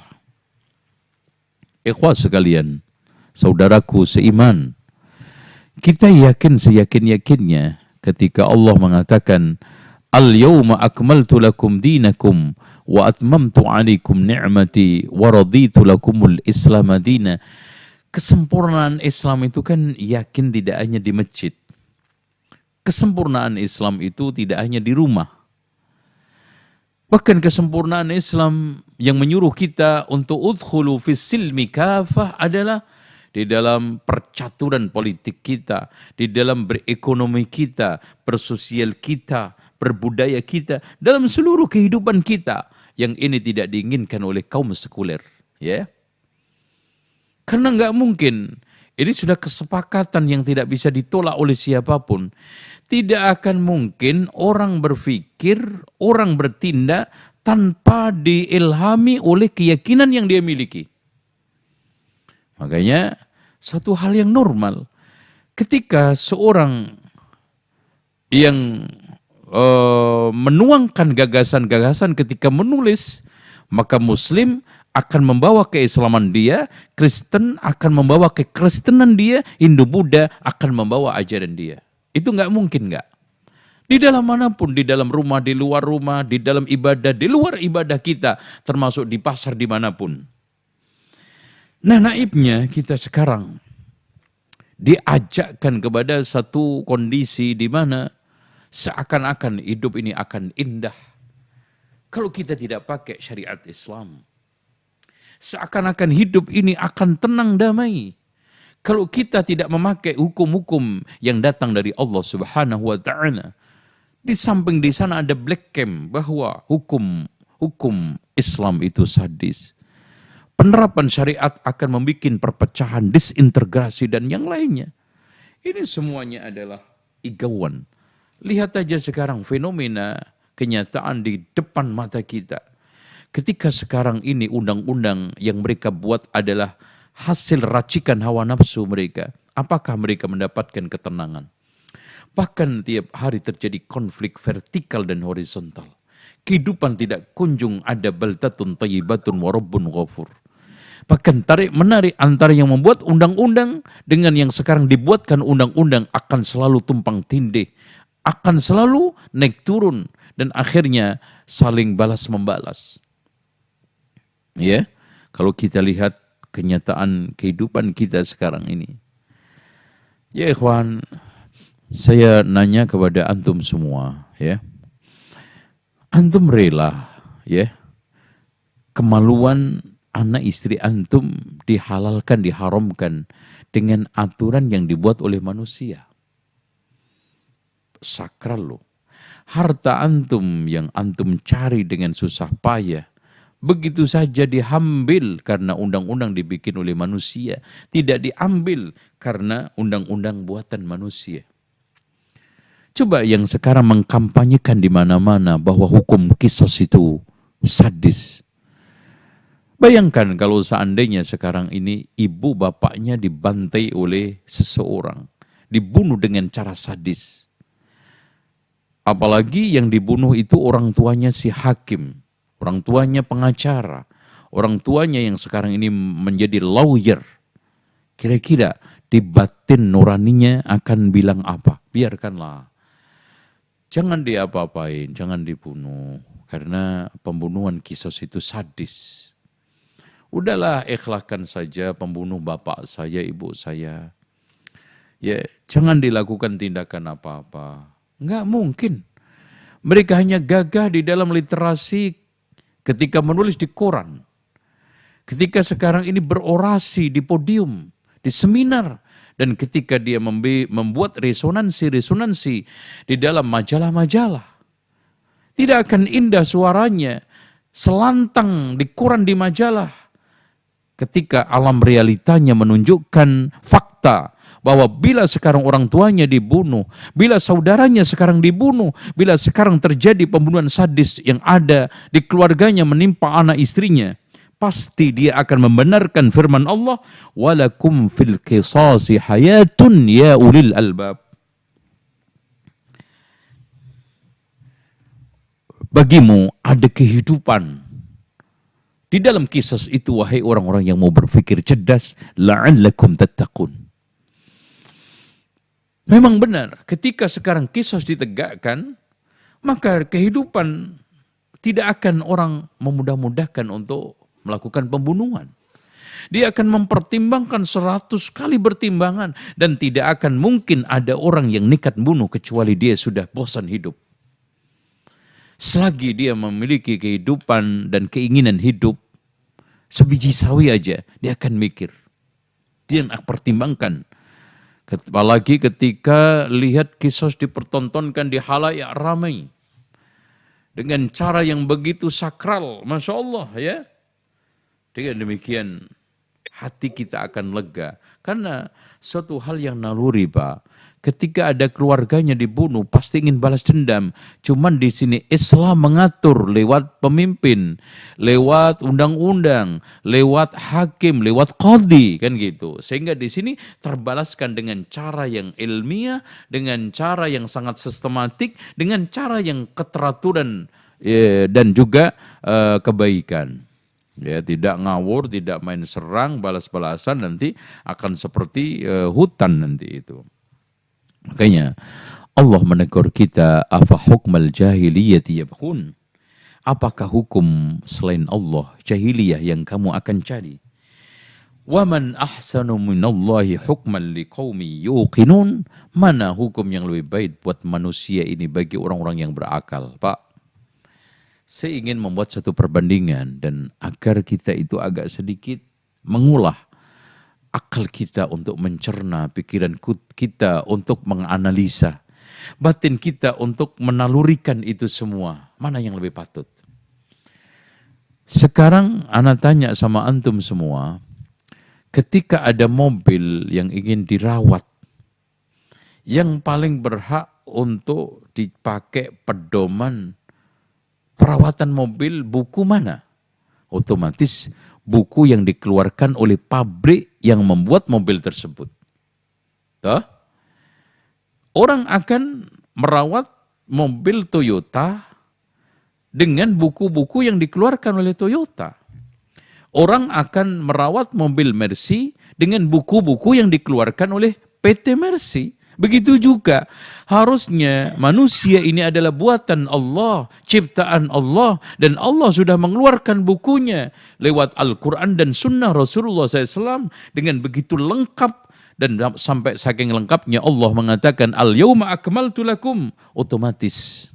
Ikhwat sekalian, saudaraku seiman, kita yakin seyakin-yakinnya ketika Allah mengatakan al-yawma akmaltu lakum dinakum wa atmamtu alaikum ni'mati wa raditu lakumul islam madina. Kesempurnaan Islam itu kan yakin tidak hanya di masjid. Kesempurnaan Islam itu tidak hanya di rumah. Bahkan kesempurnaan Islam yang menyuruh kita untuk udkhulu fis silmi kafah adalah di dalam percaturan politik kita, di dalam berekonomi kita, bersosial kita, berbudaya kita, dalam seluruh kehidupan kita. Yang ini tidak diinginkan oleh kaum sekuler. Ya. Karena nggak mungkin, ini sudah kesepakatan yang tidak bisa ditolak oleh siapapun. Tidak akan mungkin orang berpikir, orang bertindak tanpa diilhami oleh keyakinan yang dia miliki. Makanya satu hal yang normal, ketika seorang yang menuangkan gagasan-gagasan ketika menulis, maka Muslim akan membawa keislaman dia, Kristen akan membawa kekristenan dia, Hindu-Buddha akan membawa ajaran dia. Itu nggak mungkin nggak. Di dalam manapun, di dalam rumah, di luar rumah, di dalam ibadah, di luar ibadah kita, termasuk di pasar dimanapun. Nah, naibnya kita sekarang diajakkan kepada satu kondisi di mana seakan-akan hidup ini akan indah kalau kita tidak pakai syariat Islam. Seakan-akan hidup ini akan tenang damai kalau kita tidak memakai hukum-hukum yang datang dari Allah Subhanahu wa taala. Di samping di sana ada black camp bahwa hukum Islam itu sadis. Penerapan syariat akan membuat perpecahan, disintegrasi dan yang lainnya. Ini semuanya adalah igauan. Lihat aja sekarang fenomena kenyataan di depan mata kita. Ketika sekarang ini undang-undang yang mereka buat adalah hasil racikan hawa nafsu mereka. Apakah mereka mendapatkan ketenangan? Bahkan tiap hari terjadi konflik vertikal dan horizontal. Kehidupan tidak kunjung ada baldatun thayyibatun wa rabbun ghafur. Bahkan tarik-menarik antara yang membuat undang-undang dengan yang sekarang dibuatkan undang-undang akan selalu tumpang tindih. Akan selalu naik turun dan akhirnya saling balas membalas. Ya, kalau kita lihat kenyataan kehidupan kita sekarang ini. Ya ikhwan, saya nanya kepada antum semua, ya. Antum rela, ya, kemaluan anak istri antum dihalalkan, diharamkan dengan aturan yang dibuat oleh manusia. Sakral loh. Harta antum yang antum cari dengan susah payah, begitu saja diambil karena undang-undang dibikin oleh manusia. Tidak diambil karena undang-undang buatan manusia. Coba yang sekarang mengkampanyekan di mana-mana bahwa hukum kisos itu sadis. Bayangkan kalau seandainya sekarang ini ibu bapaknya dibantai oleh seseorang. Dibunuh dengan cara sadis. Apalagi yang dibunuh itu orang tuanya si hakim, orang tuanya pengacara, orang tuanya yang sekarang ini menjadi lawyer. Kira-kira di batin nuraninya akan bilang apa? Biarkanlah. Jangan diapa-apain, jangan dibunuh. Karena pembunuhan kisos itu sadis. Udahlah ikhlaskan saja pembunuh bapak saya, ibu saya. Ya, jangan dilakukan tindakan apa-apa. Enggak mungkin. Mereka hanya gagah di dalam literasi ketika menulis di koran. Ketika sekarang ini berorasi di podium, di seminar. Dan ketika dia membuat resonansi-resonansi di dalam majalah-majalah. Tidak akan indah suaranya, selantang di koran di majalah. Ketika alam realitanya menunjukkan fakta bahwa bila sekarang orang tuanya dibunuh, bila saudaranya sekarang dibunuh, bila sekarang terjadi pembunuhan sadis yang ada di keluarganya menimpa anak istrinya, pasti dia akan membenarkan firman Allah, walakum fil qisasi hayatun ya ulil albab. Bagimu ada kehidupan. Di dalam kisah itu, wahai orang-orang yang mau berpikir cerdas, la'allakum tattaqun. Memang benar, ketika sekarang kisah ditegakkan, maka kehidupan tidak akan orang memudah-mudahkan untuk melakukan pembunuhan. Dia akan mempertimbangkan 100 kali bertimbangan dan tidak akan mungkin ada orang yang nekat bunuh kecuali dia sudah bosan hidup. Selagi dia memiliki kehidupan dan keinginan hidup, sebiji sawi aja dia akan mikir. Dia yang pertimbangkan. Apalagi ketika lihat kisos dipertontonkan di halayak ramai. Dengan cara yang begitu sakral. Masya Allah ya. Dengan demikian hati kita akan lega. Karena suatu hal yang naluri Pak. Ketika ada keluarganya dibunuh, pasti ingin balas dendam. Cuman di sini Islam mengatur lewat pemimpin, lewat undang-undang, lewat hakim, lewat qadhi, kan gitu. Sehingga di sini terbalaskan dengan cara yang ilmiah, dengan cara yang sangat sistematik, dengan cara yang keteraturan dan juga kebaikan. Ya, tidak ngawur, tidak main serang, balas-balasan, nanti akan seperti hutan nanti itu. Makanya Allah menegur kita, afa hukmal jahiliyati yabghun? Apakah hukum selain Allah jahiliyah yang kamu akan cari? Wa man ahsanu minallahi hukman liqaumi yuqinun? Mana hukum yang lebih baik buat manusia ini bagi orang-orang yang berakal, Pak? Saya ingin membuat satu perbandingan dan agar kita itu agak sedikit mengulah akal kita untuk mencerna, pikiran kita untuk menganalisa, batin kita untuk menalurikan itu semua. Mana yang lebih patut? Sekarang anak tanya sama antum semua, ketika ada mobil yang ingin dirawat, yang paling berhak untuk dipakai pedoman perawatan mobil buku mana? Otomatis buku yang dikeluarkan oleh pabrik yang membuat mobil tersebut. Tuh? Orang akan merawat mobil Toyota dengan buku-buku yang dikeluarkan oleh Toyota. Orang akan merawat mobil Mercy dengan buku-buku yang dikeluarkan oleh PT Mercy. Begitu juga harusnya manusia ini adalah buatan Allah, ciptaan Allah, dan Allah sudah mengeluarkan bukunya lewat Al-Quran dan Sunnah Rasulullah SAW dengan begitu lengkap, dan sampai saking lengkapnya Allah mengatakan al-yawma akmaltu lakum, otomatis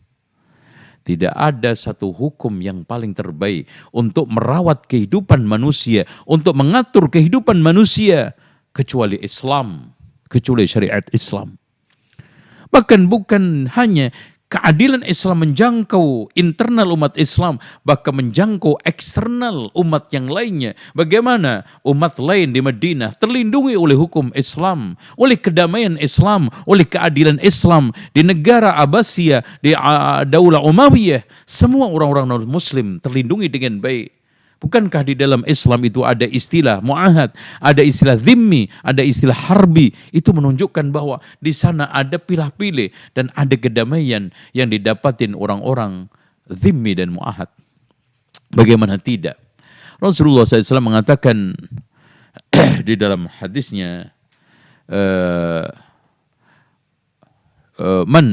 tidak ada satu hukum yang paling terbaik untuk merawat kehidupan manusia, untuk mengatur kehidupan manusia kecuali Islam, kecuali syariat Islam. Bahkan bukan hanya keadilan Islam menjangkau internal umat Islam, bahkan menjangkau eksternal umat yang lainnya. Bagaimana umat lain di Madinah terlindungi oleh hukum Islam, oleh kedamaian Islam, oleh keadilan Islam. Di negara Abbasiyah, di Daulah Umayyah, semua orang-orang non-muslim terlindungi dengan baik. Bukankah di dalam Islam itu ada istilah mu'ahad, ada istilah zimmi, ada istilah harbi. Itu menunjukkan bahwa di sana ada pilah-pilih dan ada kedamaian yang didapatin orang-orang zimmi dan mu'ahad. Bagaimana tidak? Rasulullah SAW mengatakan di dalam hadisnya, man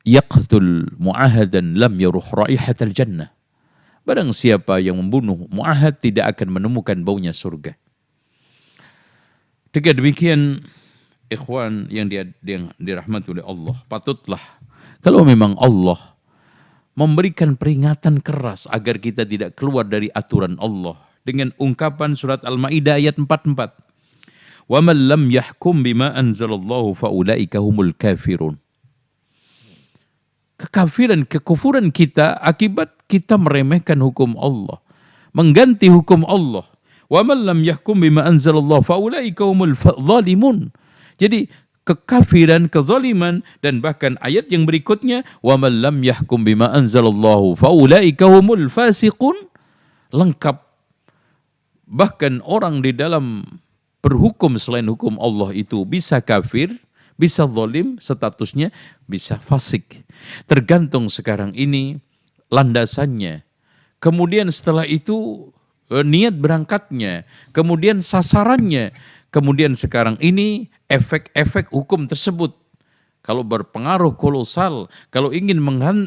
yaqtul mu'ahadan lam yaruh raihatal jannah. Barang siapa yang membunuh mu'ahad tidak akan menemukan baunya surga. Dengan demikian, ikhwan yang dirahmati oleh Allah, patutlah kalau memang Allah memberikan peringatan keras agar kita tidak keluar dari aturan Allah dengan ungkapan surat Al-Maidah ayat 44. Wa man lam yahkum bima anzalallahu faulaika humul kafirun. Kekafiran, kekufuran kita akibat kita meremehkan hukum Allah, mengganti hukum Allah. Wa man lam yahkum bima anzalallahu faulaika humul zalimun. Jadi kekafiran, kezaliman, dan bahkan ayat yang berikutnya wa man lam yahkum bima anzalallahu faulaika humul fasiqun, lengkap. Bahkan orang di dalam berhukum selain hukum Allah itu bisa kafir, bisa zalim, statusnya bisa fasik. Tergantung sekarang ini landasannya. Kemudian setelah itu niat berangkatnya, kemudian sasarannya, kemudian sekarang ini efek-efek hukum tersebut. Kalau berpengaruh kolosal, kalau ingin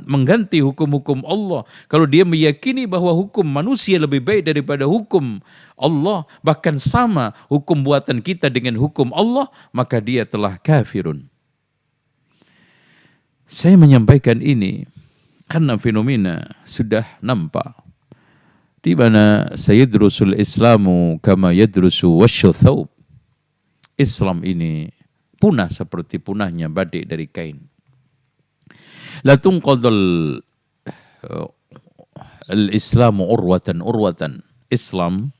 mengganti hukum-hukum Allah, kalau dia meyakini bahwa hukum manusia lebih baik daripada hukum Allah, bahkan sama hukum buatan kita dengan hukum Allah, maka dia telah kafirun. Saya menyampaikan ini karena fenomena sudah nampak. Di mana sayadrusul Islamu kama yadrusu wasyu thawb. Islam ini punah seperti punahnya badik dari kain. La tunqadul al-Islamu urwatan. Islam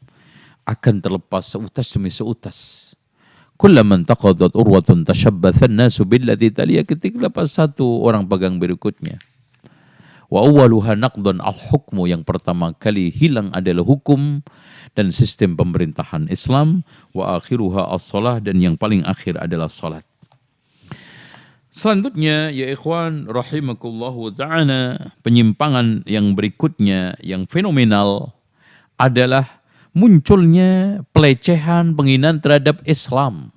akan terlepas seutas demi seutas. Kullaman taqadat urwatun tashabbathan nasu billati taliya, ketika lepas satu orang pegang berikutnya. Wa awwaluha naqdan al-hukmu, yang pertama kali hilang adalah hukum dan sistem pemerintahan Islam. Wa akhiruha as-salah, dan yang paling akhir adalah salat. Selanjutnya ya ikhwan rahimakumullahu ta'ala, penyimpangan yang berikutnya yang fenomenal adalah munculnya pelecehan, penghinaan terhadap Islam.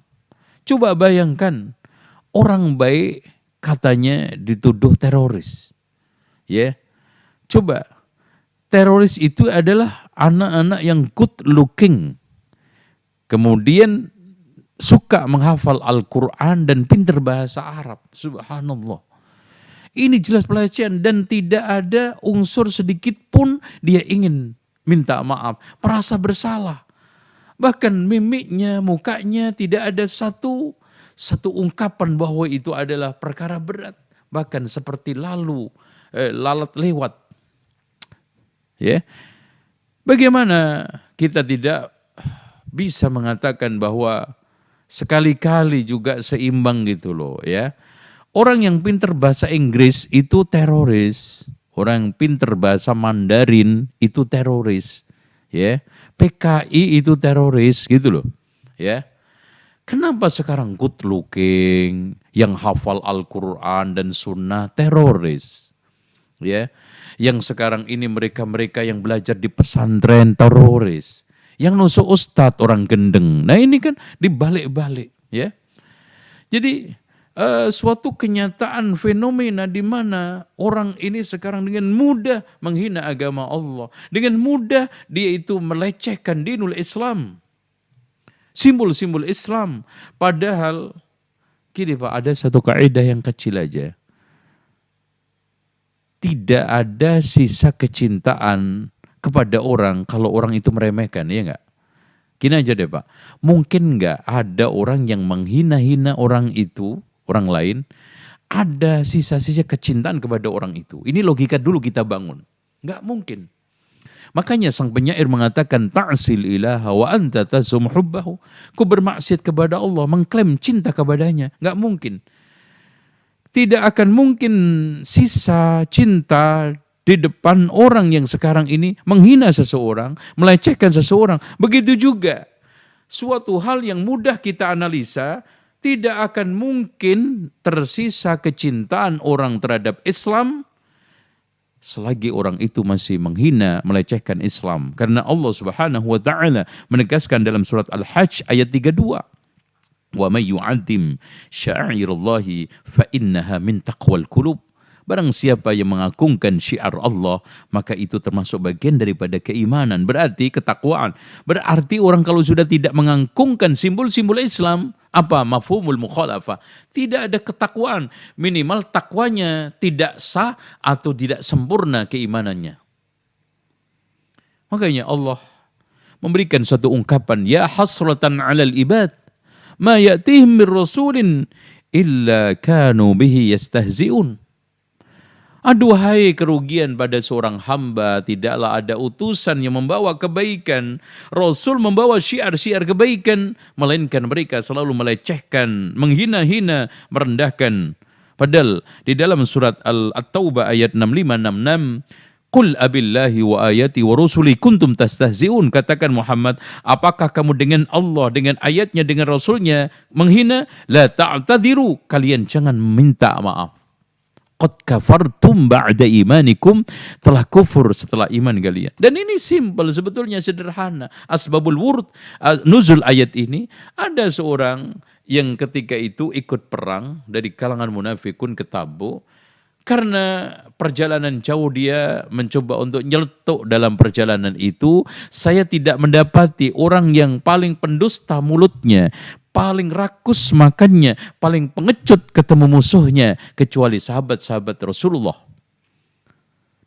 Coba bayangkan, orang baik katanya dituduh teroris. Ya. Coba, teroris itu adalah anak-anak yang good looking. Kemudian suka menghafal Al-Quran dan pintar bahasa Arab. Subhanallah. Ini jelas pelecehan dan tidak ada unsur sedikit pun dia ingin minta maaf, merasa bersalah. Bahkan mimiknya, mukanya tidak ada satu ungkapan bahwa itu adalah perkara berat. Bahkan seperti lalat lewat. Ya. Bagaimana kita tidak bisa mengatakan bahwa sekali-kali juga seimbang gitu loh ya. Orang yang pintar bahasa Inggris itu teroris. Orang yang pintar bahasa Mandarin itu teroris, ya. PKI itu teroris, gitu loh, ya. Kenapa sekarang good looking, yang hafal Al-Quran dan Sunnah teroris, ya? Yang sekarang ini mereka yang belajar di pesantren teroris, yang nusuk ustadz orang gendeng. Nah ini kan dibalik-balik, ya. Jadi suatu kenyataan fenomena di mana orang ini sekarang dengan mudah menghina agama Allah. Dengan mudah dia itu melecehkan dinul Islam. Simbol-simbol Islam. Padahal, gini Pak, ada satu kaidah yang kecil aja. Tidak ada sisa kecintaan kepada orang kalau orang itu meremehkan, ya enggak? Gini aja deh Pak, mungkin enggak ada orang yang menghina-hina orang itu, orang lain, ada sisa-sisa kecintaan kepada orang itu. Ini logika dulu kita bangun. Enggak mungkin. Makanya sang penyair mengatakan, ta'sil ilaha wa anta tasum hubbahu. Ku bermaksiat kepada Allah, mengklaim cinta kepadanya. Enggak mungkin. Tidak akan mungkin sisa cinta di depan orang yang sekarang ini menghina seseorang, melecehkan seseorang. Begitu juga suatu hal yang mudah kita analisa, tidak akan mungkin tersisa kecintaan orang terhadap Islam selagi orang itu masih menghina, melecehkan Islam. Karena Allah Subhanahu wa taala menegaskan dalam surat Al-Hajj ayat 32, "Wa may yu'azzim sya'airallahi fa innaha min taqwal qulub." Barang siapa yang mengagungkan syiar Allah, maka itu termasuk bagian daripada keimanan. Berarti ketakwaan. Berarti orang kalau sudah tidak mengagungkan simbol-simbol Islam, apa? Mafhumul mukhalafah. Tidak ada ketakwaan. Minimal takwanya tidak sah atau tidak sempurna keimanannya. Makanya Allah memberikan satu ungkapan, ya hasratan 'alal ibad ma ya'tihim mir rasulin illa kanu bihi yastahzi'un. Aduhai kerugian pada seorang hamba, tidaklah ada utusan yang membawa kebaikan, Rasul membawa syiar-syiar kebaikan, melainkan mereka selalu melecehkan, menghina-hina, merendahkan. Padahal di dalam surat At-Taubah ayat 65-66, Qul abillahi wa ayati wa rusuli kuntum tastahzi'un. Katakan Muhammad, apakah kamu dengan Allah, dengan ayatnya, dengan Rasulnya menghina? La ta'tadiru, kalian jangan minta maaf. Qad kafartum ba'da imanikum, telah kufur setelah iman kalian. Dan ini simpel, sebetulnya sederhana. Asbabul wurud, nuzul ayat ini, ada seorang yang ketika itu ikut perang dari kalangan munafikun ke Tabuk. Karena perjalanan jauh dia mencoba untuk nyeletuk dalam perjalanan itu, saya tidak mendapati orang yang paling pendusta mulutnya, paling rakus makannya, paling pengecut ketemu musuhnya, kecuali sahabat-sahabat Rasulullah.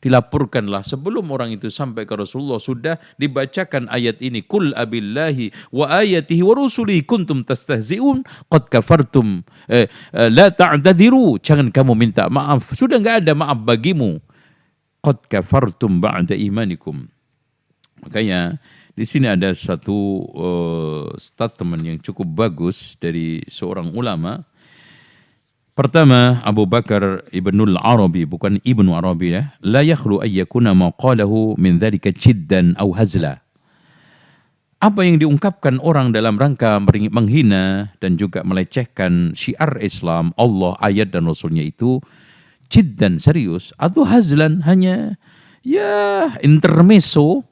dilaporkanlah sebelum orang itu sampai ke Rasulullah sudah dibacakan ayat ini, kul abillahi wa ayatihi wa rusulihi kuntum tastahzi'un qad kafartum la ta'tadiru, jangan kamu minta maaf, sudah enggak ada maaf bagimu, qad kafartum ba'da imanikum. Makanya di sini ada satu statement yang cukup bagus dari seorang ulama. Pertama, Abu Bakar Ibnul Arabi, bukan Ibnu Arabi ya, la yakhlu ayyakuna ma qalahu min dzalika jiddan aw hazla. Apa yang diungkapkan orang dalam rangka menghina dan juga melecehkan syiar Islam, Allah, ayat dan Rasulnya itu jiddan serius, atau hazlan hanya ya intermezzo,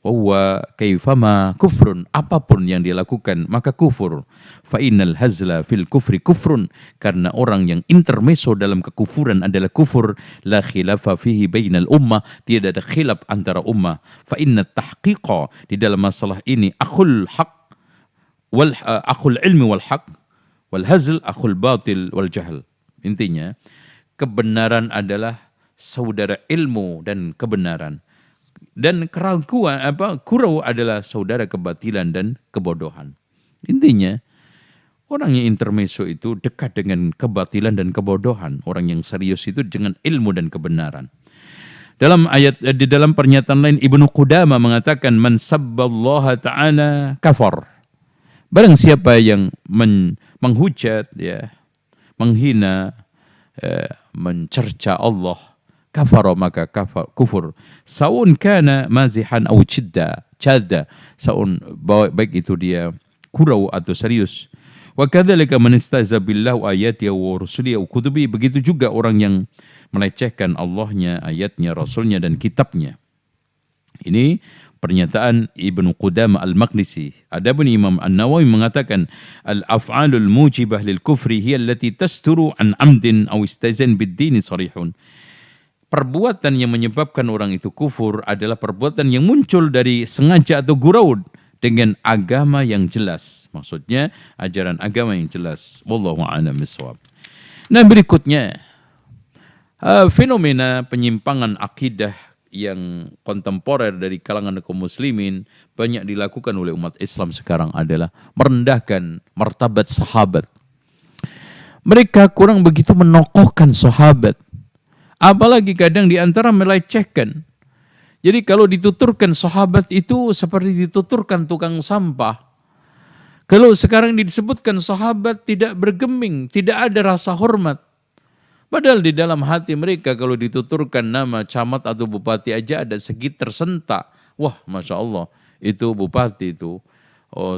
wa kaifama kufrun, apapun yang dilakukan maka kufur. Fa innal hazla fil kufri kufrun, karena orang yang intermezzo dalam kekufuran adalah kufur. La khilafa fihi bainal ummah, tidak ada khilaf antara ummah. Fa inna tahqiqa, di dalam masalah ini akhul haq wal akhul ilmi wal haq, wal hazl akhul batil wal jahl. Intinya kebenaran adalah saudara ilmu dan kebenaran, dan keraguan kurau adalah saudara kebatilan dan kebodohan. Intinya orang yang intermezzo itu dekat dengan kebatilan dan kebodohan. Orang yang serius itu dengan ilmu dan kebenaran. Dalam ayat, di dalam pernyataan lain Ibnu Qudamah mengatakan man sabballaha ta'ala kafar. Barang siapa yang menghujat ya, menghina, mencerca Allah, kafara maka kufur. Saun kana mazihan au cidda, saun baik itu dia kurau atau serius. Wa kadzalika man istahza billahi wa ayatihi wa rusulihi wa kutubihi, begitu juga orang yang melecehkan Allahnya, ayatnya, Rasulnya dan kitabnya. Ini pernyataan Ibnu Qudamah Al-Maqdisi. Adapun Imam An-Nawawi mengatakan al-af'alul mujibah lil kufri hiya allati tasturu an amdin aw istazan bid-din sarihun. Perbuatan yang menyebabkan orang itu kufur adalah perbuatan yang muncul dari sengaja atau gurau dengan agama yang jelas. Maksudnya ajaran agama yang jelas. Wallahu a'lam bishawab. Nah, berikutnya fenomena penyimpangan akidah yang kontemporer dari kalangan kaum muslimin banyak dilakukan oleh umat Islam sekarang adalah merendahkan martabat sahabat. Mereka kurang begitu menokohkan sahabat. Apalagi kadang di antara melecehkan. Jadi kalau dituturkan sahabat itu seperti dituturkan tukang sampah. Kalau sekarang disebutkan sahabat tidak bergeming, tidak ada rasa hormat. Padahal di dalam hati mereka kalau dituturkan nama camat atau bupati aja ada segi tersentak. Wah, Masya Allah, itu bupati itu. Oh,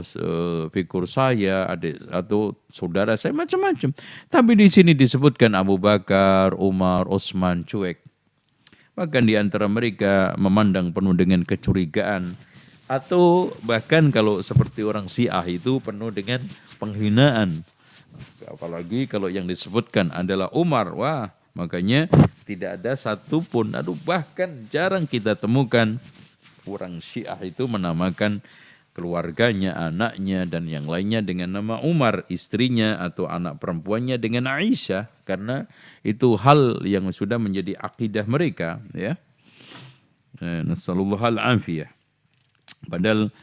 figur saya, adik atau saudara saya, macam-macam. Tapi di sini disebutkan Abu Bakar, Umar, Utsman, cuek. Bahkan di antara mereka memandang penuh dengan kecurigaan. Atau bahkan kalau seperti orang Syiah itu penuh dengan penghinaan. Apalagi kalau yang disebutkan adalah Umar. Wah, makanya tidak ada satupun, bahkan jarang kita temukan orang Syiah itu menamakan keluarganya, anaknya, dan yang lainnya dengan nama Umar, istrinya atau anak perempuannya dengan Aisyah, karena itu hal yang sudah menjadi akidah mereka, ya. Nasallallahu al-afiyah. Padahal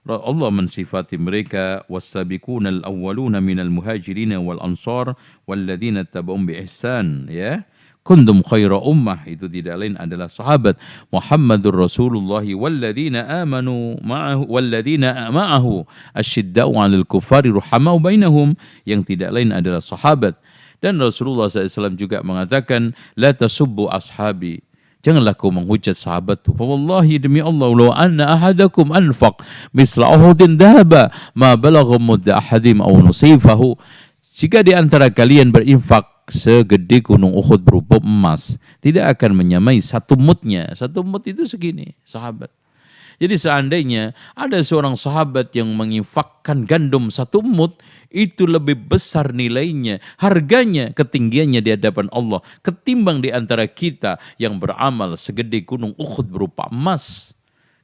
Allah mensifati mereka was-sabiqunal awwaluna minal muhajirin wal ansar walladzina tabauhum bi ihsan, ya. Kuntum khaira ummah, itu tidak lain adalah sahabat Muhammadur Rasulullah walladzina amanu ma'ahu walladzina ma'ahu asyidda'u 'alal kuffari ruhamau bainahum, yang tidak lain adalah sahabat. Dan Rasulullah SAW juga mengatakan la tasubbu ashabi, janganlah kau menghujat sahabatku. Fa wallahi, demi Allah, law anna ahadakum anfaq misla uhudin dhahaba ma balagha mudda ahadim aw nusifahu, jika di antara kalian berinfak segede gunung Uhud berupa emas, tidak akan menyamai satu mudnya. Satu mud itu segini, sahabat. Jadi seandainya ada seorang sahabat yang menginfakkan gandum satu mud, itu lebih besar nilainya, harganya, ketinggiannya di hadapan Allah, ketimbang di antara kita yang beramal segede gunung Uhud berupa emas.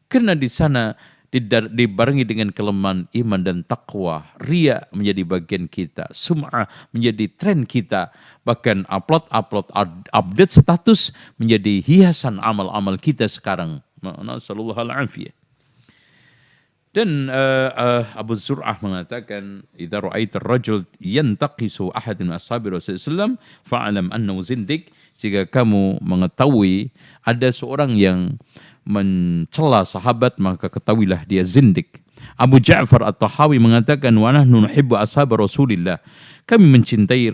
Karena di sana, di dibarengi dengan kelemahan iman dan takwa, ria menjadi bagian kita, sum'ah menjadi tren kita, bahkan upload update status menjadi hiasan amal-amal kita sekarang. Nasallallahu alaihi. Dan Abu Zur'ah mengatakan, "Idza ra'aita ar-rajul yantaqisu ahad min ashabi Rasulullah fa'lam annahu zindiq." Jika kamu mengetahui ada seorang yang mencela sahabat, maka ketahuilah dia zindik. Abu Ja'far At-Tahawi mengatakan, "Wa nahnu nuhibbu ashab Rasulillah." Kami mencintai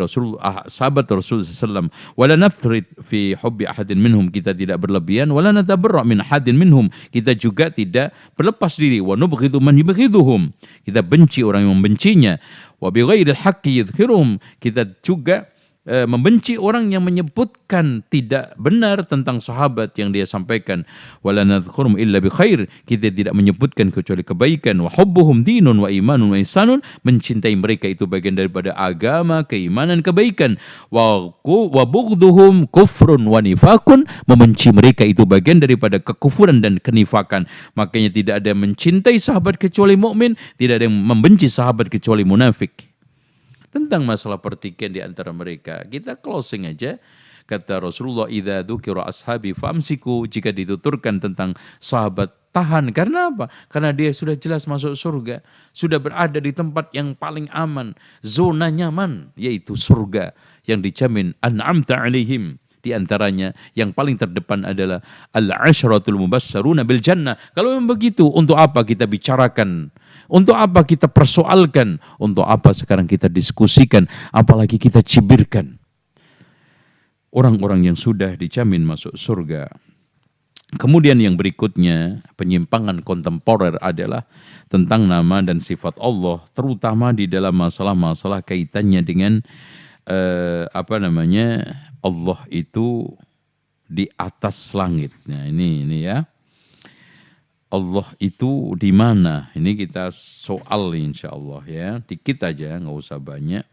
sahabat Rasulullah SAW. Wala nafrid fi hubbi ahadin minhum. Kita tidak berlebihan. Wala natabarra min ahadin minhum. Kita juga tidak berlepas diri. Wa nubghidu man yubghiduhum. Kita benci orang yang membencinya. Wa bighairil haqqi yudhkiruhum. Kita juga membenci orang yang menyebutkan tidak benar tentang sahabat yang dia sampaikan. Wala nadhkurum illa bi khair. Kita tidak menyebutkan kecuali kebaikan. Wa hubbuhum dinun wa imanun wa ihsanun. Mencintai mereka itu bagian daripada agama, keimanan, kebaikan. Wa bughduhum kufrun wa nifakun. Membenci mereka itu bagian daripada kekufuran dan kenifakan. Makanya tidak ada yang mencintai sahabat kecuali mukmin, tidak ada yang membenci sahabat kecuali munafik. Tentang masalah pertikaian di antara mereka, kita closing aja. Kata Rasulullah, "Idza dzukira ashabi famsiku." Jika dituturkan tentang sahabat, tahan. Karena apa? Karena dia sudah jelas masuk surga, sudah berada di tempat yang paling aman, zona nyaman, yaitu surga yang dijamin an'amta alaihim. Di antaranya yang paling terdepan adalah al-ashratul mubasysyaruna bil jannah. Kalau memang begitu, untuk apa kita bicarakan? Untuk apa kita persoalkan? Untuk apa sekarang kita diskusikan? Apalagi kita cibirkan orang-orang yang sudah dijamin masuk surga. Kemudian yang berikutnya, penyimpangan kontemporer adalah tentang nama dan sifat Allah, terutama di dalam masalah-masalah kaitannya dengan Allah itu di atas langit. Nah, ini ya. Allah itu di mana? Ini kita soal insya Allah ya. Dikit aja, nggak usah banyak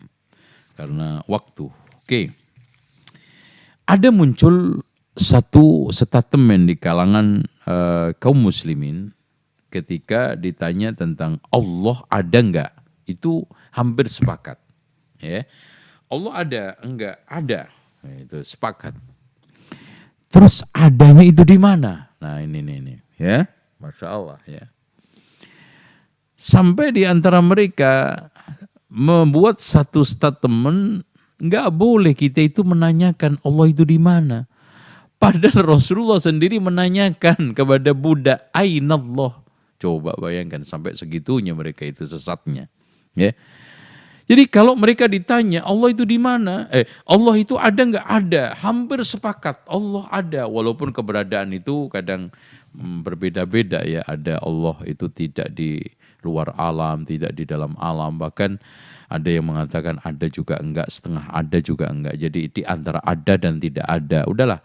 karena waktu. Oke. Ada muncul satu statement di kalangan kaum muslimin ketika ditanya tentang Allah ada enggak? Itu hampir sepakat. Ya. Allah ada, enggak? Ada. Nah, itu sepakat. Terus adanya itu di mana? Nah, ini ya. Masya Allah ya. Sampai di antara mereka membuat satu statement, nggak boleh kita itu menanyakan Allah itu di mana. Padahal Rasulullah sendiri menanyakan kepada budak, Aina Allah. Coba bayangkan sampai segitunya mereka itu sesatnya. Ya. Jadi kalau mereka ditanya Allah itu di mana? Allah itu ada nggak? Ada. Hampir sepakat Allah ada. Walaupun keberadaan itu kadang berbeda-beda ya. Ada Allah itu tidak di luar alam, tidak di dalam alam. Bahkan ada yang mengatakan ada juga enggak, setengah ada juga enggak. Jadi di antara ada dan tidak ada. Udahlah.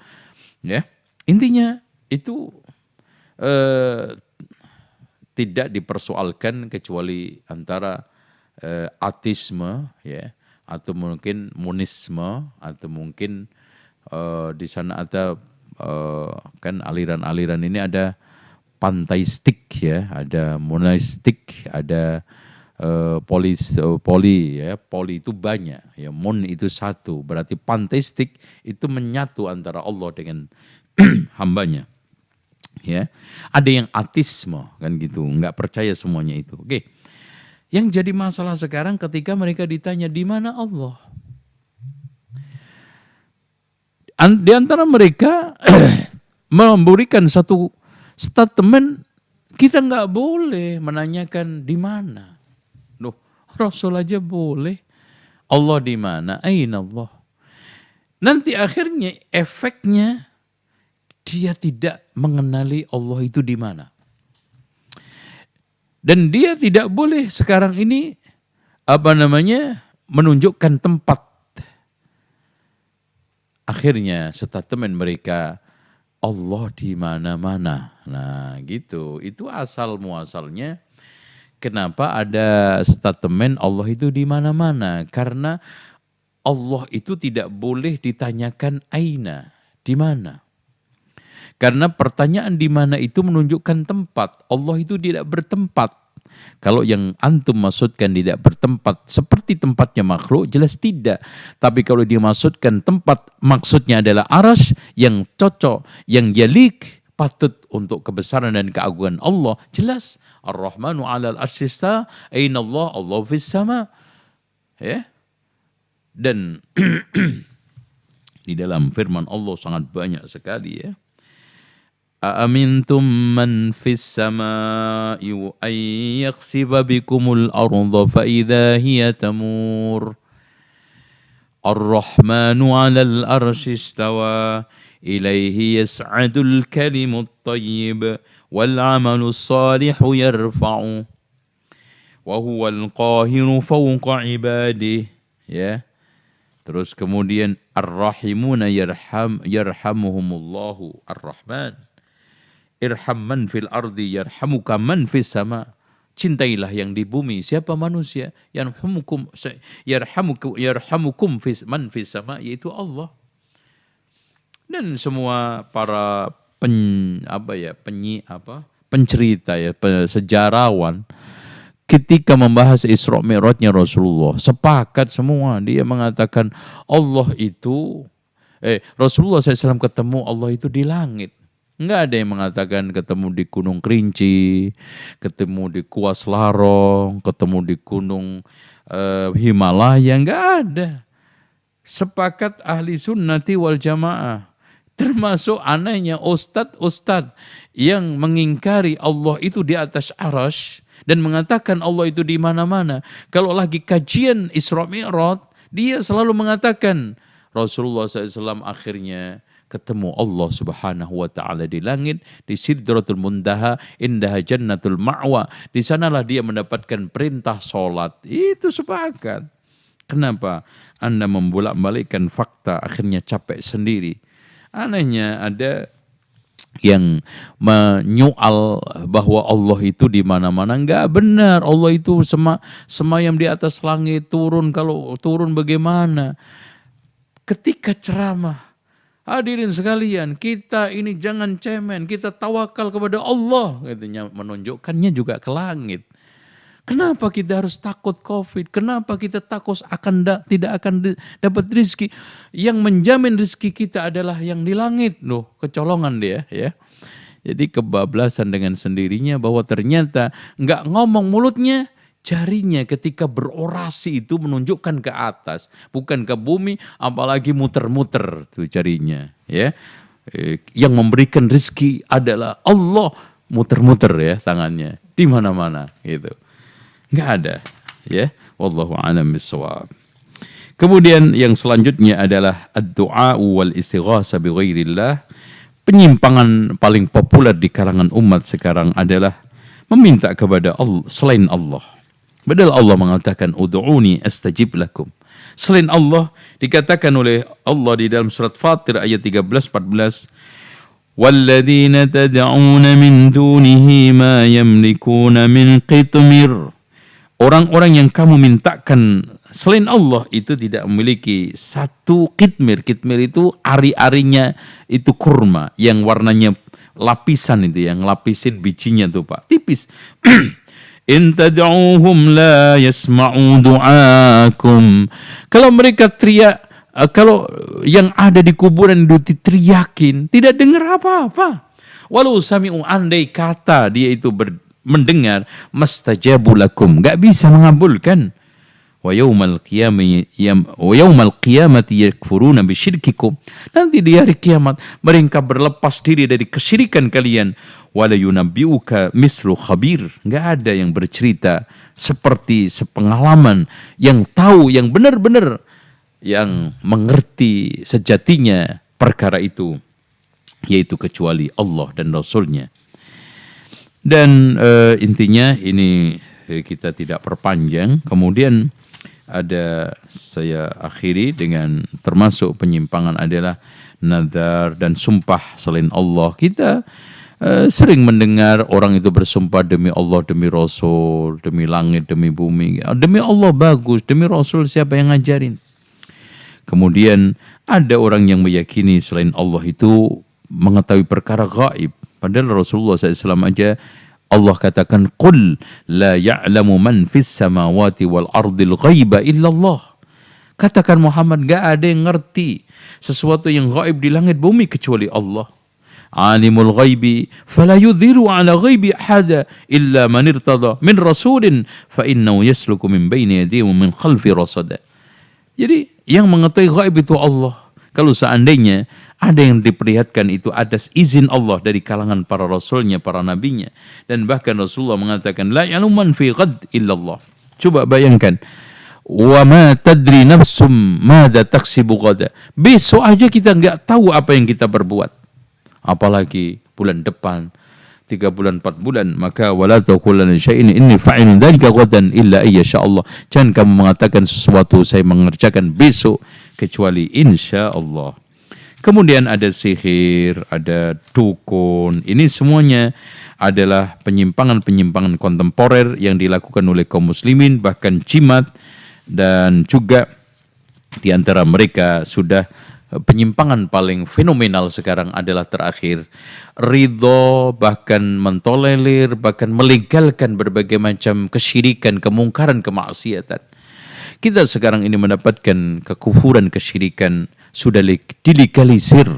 Ya. Intinya itu tidak dipersoalkan kecuali antara ateisme ya, atau mungkin monisme, atau mungkin di sana ada kan aliran-aliran ini ada panteistik ya, ada monistik, ada poli ya, poli itu banyak ya, mon itu satu, berarti panteistik itu menyatu antara Allah dengan hambanya ya. Ada yang ateisme kan gitu, nggak percaya semuanya itu. Oke. Yang jadi masalah sekarang ketika mereka ditanya di mana Allah. Di antara mereka memberikan satu statement, kita nggak boleh menanyakan di mana. Loh, Rasul aja boleh. Allah di mana? Aina Allah. Nanti akhirnya efeknya dia tidak mengenali Allah itu di mana. Dan dia tidak boleh sekarang ini menunjukkan tempat. Akhirnya statement mereka Allah di mana-mana. Nah, gitu. Itu asal muasalnya kenapa ada statement Allah itu di mana-mana? Karena Allah itu tidak boleh ditanyakan aina, di mana. Karena pertanyaan di mana itu menunjukkan tempat. Allah itu tidak bertempat. Kalau yang antum maksudkan tidak bertempat seperti tempatnya makhluk, jelas tidak. Tapi kalau dimaksudkan tempat, maksudnya adalah arasy yang cocok, yang yalik, patut untuk kebesaran dan keagungan Allah. Jelas. Ar-Rahmanu 'alal 'arsy istawa, aina Allah? Allah fis sama. Ya. Dan di dalam firman Allah sangat banyak sekali ya. Aamintum man fis sama'i ay yakhsifa bikumul arda fa idza hiya tamur. Ar-Rahmanu 'alal 'arsy istawa ilaihi yas'adul kalimut thayyib wal 'amalus shalihu yarfa'u wa huwal qahiru fawqa 'ibadihi. Ya. Terus kemudian Ar-Rahimuna yarhamuhumullahu Ar-Rahman. Irham man fil ardi yarhamuka man fis sama. Cintailah yang di bumi. Siapa manusia? Yarhamukum man fis sama, yaitu Allah. Dan semua para pencerita ya, sejarawan ketika membahas Isra Mi'rajnya Rasulullah, sepakat semua. Dia mengatakan Allah itu Rasulullah SAW ketemu Allah itu di langit. Enggak ada yang mengatakan ketemu di Gunung Kerinci, ketemu di Kuas Larong, ketemu di Gunung Himalaya, enggak ada. Sepakat ahli sunnati wal jamaah. Termasuk anehnya ustadz yang mengingkari Allah itu di atas arasy dan mengatakan Allah itu di mana-mana. Kalau lagi kajian Isra Mi'raj, dia selalu mengatakan Rasulullah SAW akhirnya ketemu Allah Subhanahu wa taala di langit, di Sidratul Muntaha, indaha jannatul ma'wa. Di sanalah dia mendapatkan perintah salat. Itu sepakat. Kenapa Anda membolak-balikkan fakta, akhirnya capek sendiri? Anehnya ada yang menyoal bahwa Allah itu di mana-mana. Enggak benar. Allah itu semayam di atas langit, turun. Kalau turun bagaimana? Ketika ceramah, hadirin sekalian, kita ini jangan cemen, kita tawakal kepada Allah. Katanya menunjukkannya juga ke langit. Kenapa kita harus takut COVID? Kenapa kita takut tidak akan dapat rezeki? Yang menjamin rezeki kita adalah yang di langit. Loh, kecolongan dia ya. Jadi kebablasan dengan sendirinya bahwa ternyata nggak ngomong mulutnya, jarinya ketika berorasi itu menunjukkan ke atas, bukan ke bumi, apalagi muter-muter tuh jarinya, ya. Yang memberikan rezeki adalah Allah, muter-muter ya tangannya di mana-mana gitu. Enggak ada, ya. Wallahu a'lam bissawab. Kemudian yang selanjutnya adalah ad-du'a wal istighasa bi ghairillah. Penyimpangan paling populer di kalangan umat sekarang adalah meminta kepada Allah selain Allah. Padahal Allah mengatakan ud'uni astajib lakum. Selain Allah dikatakan oleh Allah di dalam surat Fatir ayat 13-14, walladzina tad'una min dunihi ma yamlikuna min qitmir. Orang-orang yang kamu mintakan selain Allah itu tidak memiliki satu qitmir. Qitmir itu ari-arinya itu kurma yang warnanya lapisan itu, yang lapisin bijinya tuh Pak, tipis. In tad'uhum la yasma'u du'akum. Kalau mereka teriak, kalau yang ada di kuburan itu diteriakin, tidak dengar apa-apa. Walau sami'u, andai kata dia itu mendengar, mastajabu lakum, enggak bisa mengabulkan. Wa yaumal qiyamati yakfuruna bisyirkikum. Nanti di hari kiamat mereka berlepas diri dari kesyirikan kalian. Wala yunabbi'uka mislu khabir. Enggak ada yang bercerita seperti sepengalaman, yang tahu, yang benar-benar yang mengerti sejatinya perkara itu, yaitu kecuali Allah dan Rasulnya. Dan intinya ini kita tidak perpanjang. Kemudian saya akhiri dengan termasuk penyimpangan adalah nadar dan sumpah selain Allah. Kita sering mendengar orang itu bersumpah demi Allah, demi Rasul, demi langit, demi bumi. Demi Allah bagus, demi Rasul siapa yang ngajarin? Kemudian ada orang yang meyakini selain Allah itu mengetahui perkara gaib. Padahal Rasulullah SAW aja Allah katakan, Qul la ya'lamu man fis samawati wal ardil ghaiba illallah. Katakan Muhammad, gak ada yang ngerti sesuatu yang gaib di langit bumi kecuali Allah. Alimul ghaibi fala yudhiru ala ghaibi ahada illa man irtada min rasulin fa innahu yasluku min baini yadihi wa min khalfi rasada. Jadi yang mengetahui gaib itu Allah. Kalau seandainya ada yang diperlihatkan itu atas izin Allah dari kalangan para rasulnya, para nabinya. Dan bahkan Rasulullah mengatakan, la ya'lamu man fi ghad illallah. Coba bayangkan. Wa ma tadri nafsum madza taksibu ghada. Besok aja kita nggak tahu apa yang kita perbuat. Apalagi bulan depan, 3 bulan, 4 bulan, maka wala taqulanna syai'in inni fa'ilun dzalika ghadan illa ayyasha Allah. Jangan kamu mengatakan sesuatu saya mengerjakan besok kecuali insya Allah. Kemudian ada sihir, ada dukun. Ini semuanya adalah penyimpangan-penyimpangan kontemporer yang dilakukan oleh kaum muslimin, bahkan jimat, dan juga di antara mereka sudah penyimpangan paling fenomenal sekarang adalah terakhir ridho, bahkan mentolerir, bahkan melegalkan berbagai macam kesyirikan, kemungkaran, kemaksiatan. Kita sekarang ini mendapatkan kekufuran, kesyirikan sudah dilegalisir,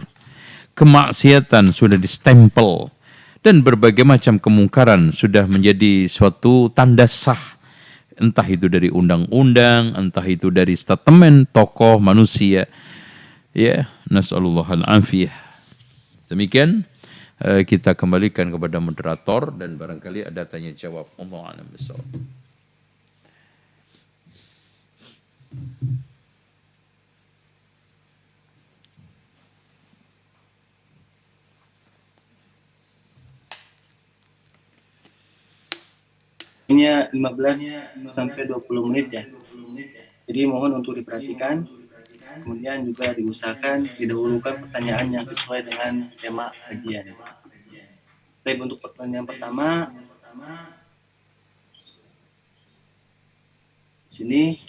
kemaksiatan sudah distempel, dan berbagai macam kemungkaran sudah menjadi suatu tanda sah. Entah itu dari undang-undang, entah itu dari statement tokoh manusia. Ya, nas'alullah al-afiyah. Demikian kita kembalikan kepada moderator dan barangkali ada tanya jawab. Allahu a'lam bishawab. Ini 15 sampai 20 menit ya. Jadi mohon untuk diperhatikan. Kemudian juga diusahakan didahulukan pertanyaan yang sesuai dengan tema kajian. Tapi untuk pertanyaan pertama, sini.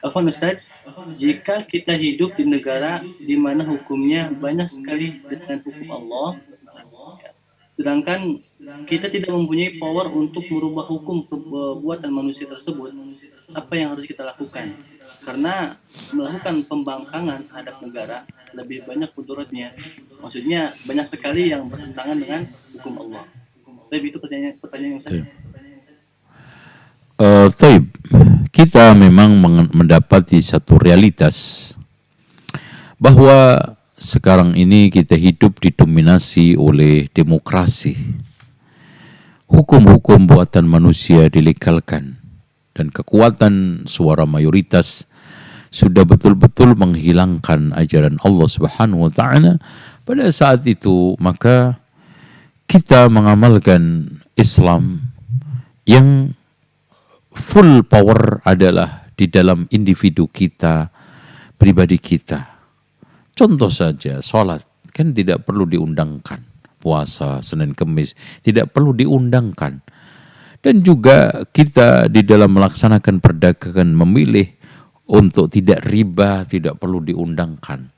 Afwan Ustaz, jika kita hidup di negara di mana hukumnya banyak sekali dengan hukum Allah, sedangkan kita tidak mempunyai power untuk merubah hukum perbuatan manusia tersebut, apa yang harus kita lakukan? Karena melakukan pembangkangan terhadap negara lebih banyak mudaratnya. Maksudnya banyak sekali yang bertentangan dengan hukum Allah. Tapi itu pertanyaan yang saya. Taib, kita memang mendapati satu realitas bahwa sekarang ini kita hidup didominasi oleh demokrasi. Hukum-hukum buatan manusia dilegalkan dan kekuatan suara mayoritas sudah betul-betul menghilangkan ajaran Allah Subhanahu wa taala. Pada saat itu maka kita mengamalkan Islam yang full power adalah di dalam individu kita, pribadi kita. Contoh saja, sholat kan tidak perlu diundangkan. Puasa, Senin, Kemis tidak perlu diundangkan. Dan juga kita di dalam melaksanakan perdagangan memilih untuk tidak riba, tidak perlu diundangkan.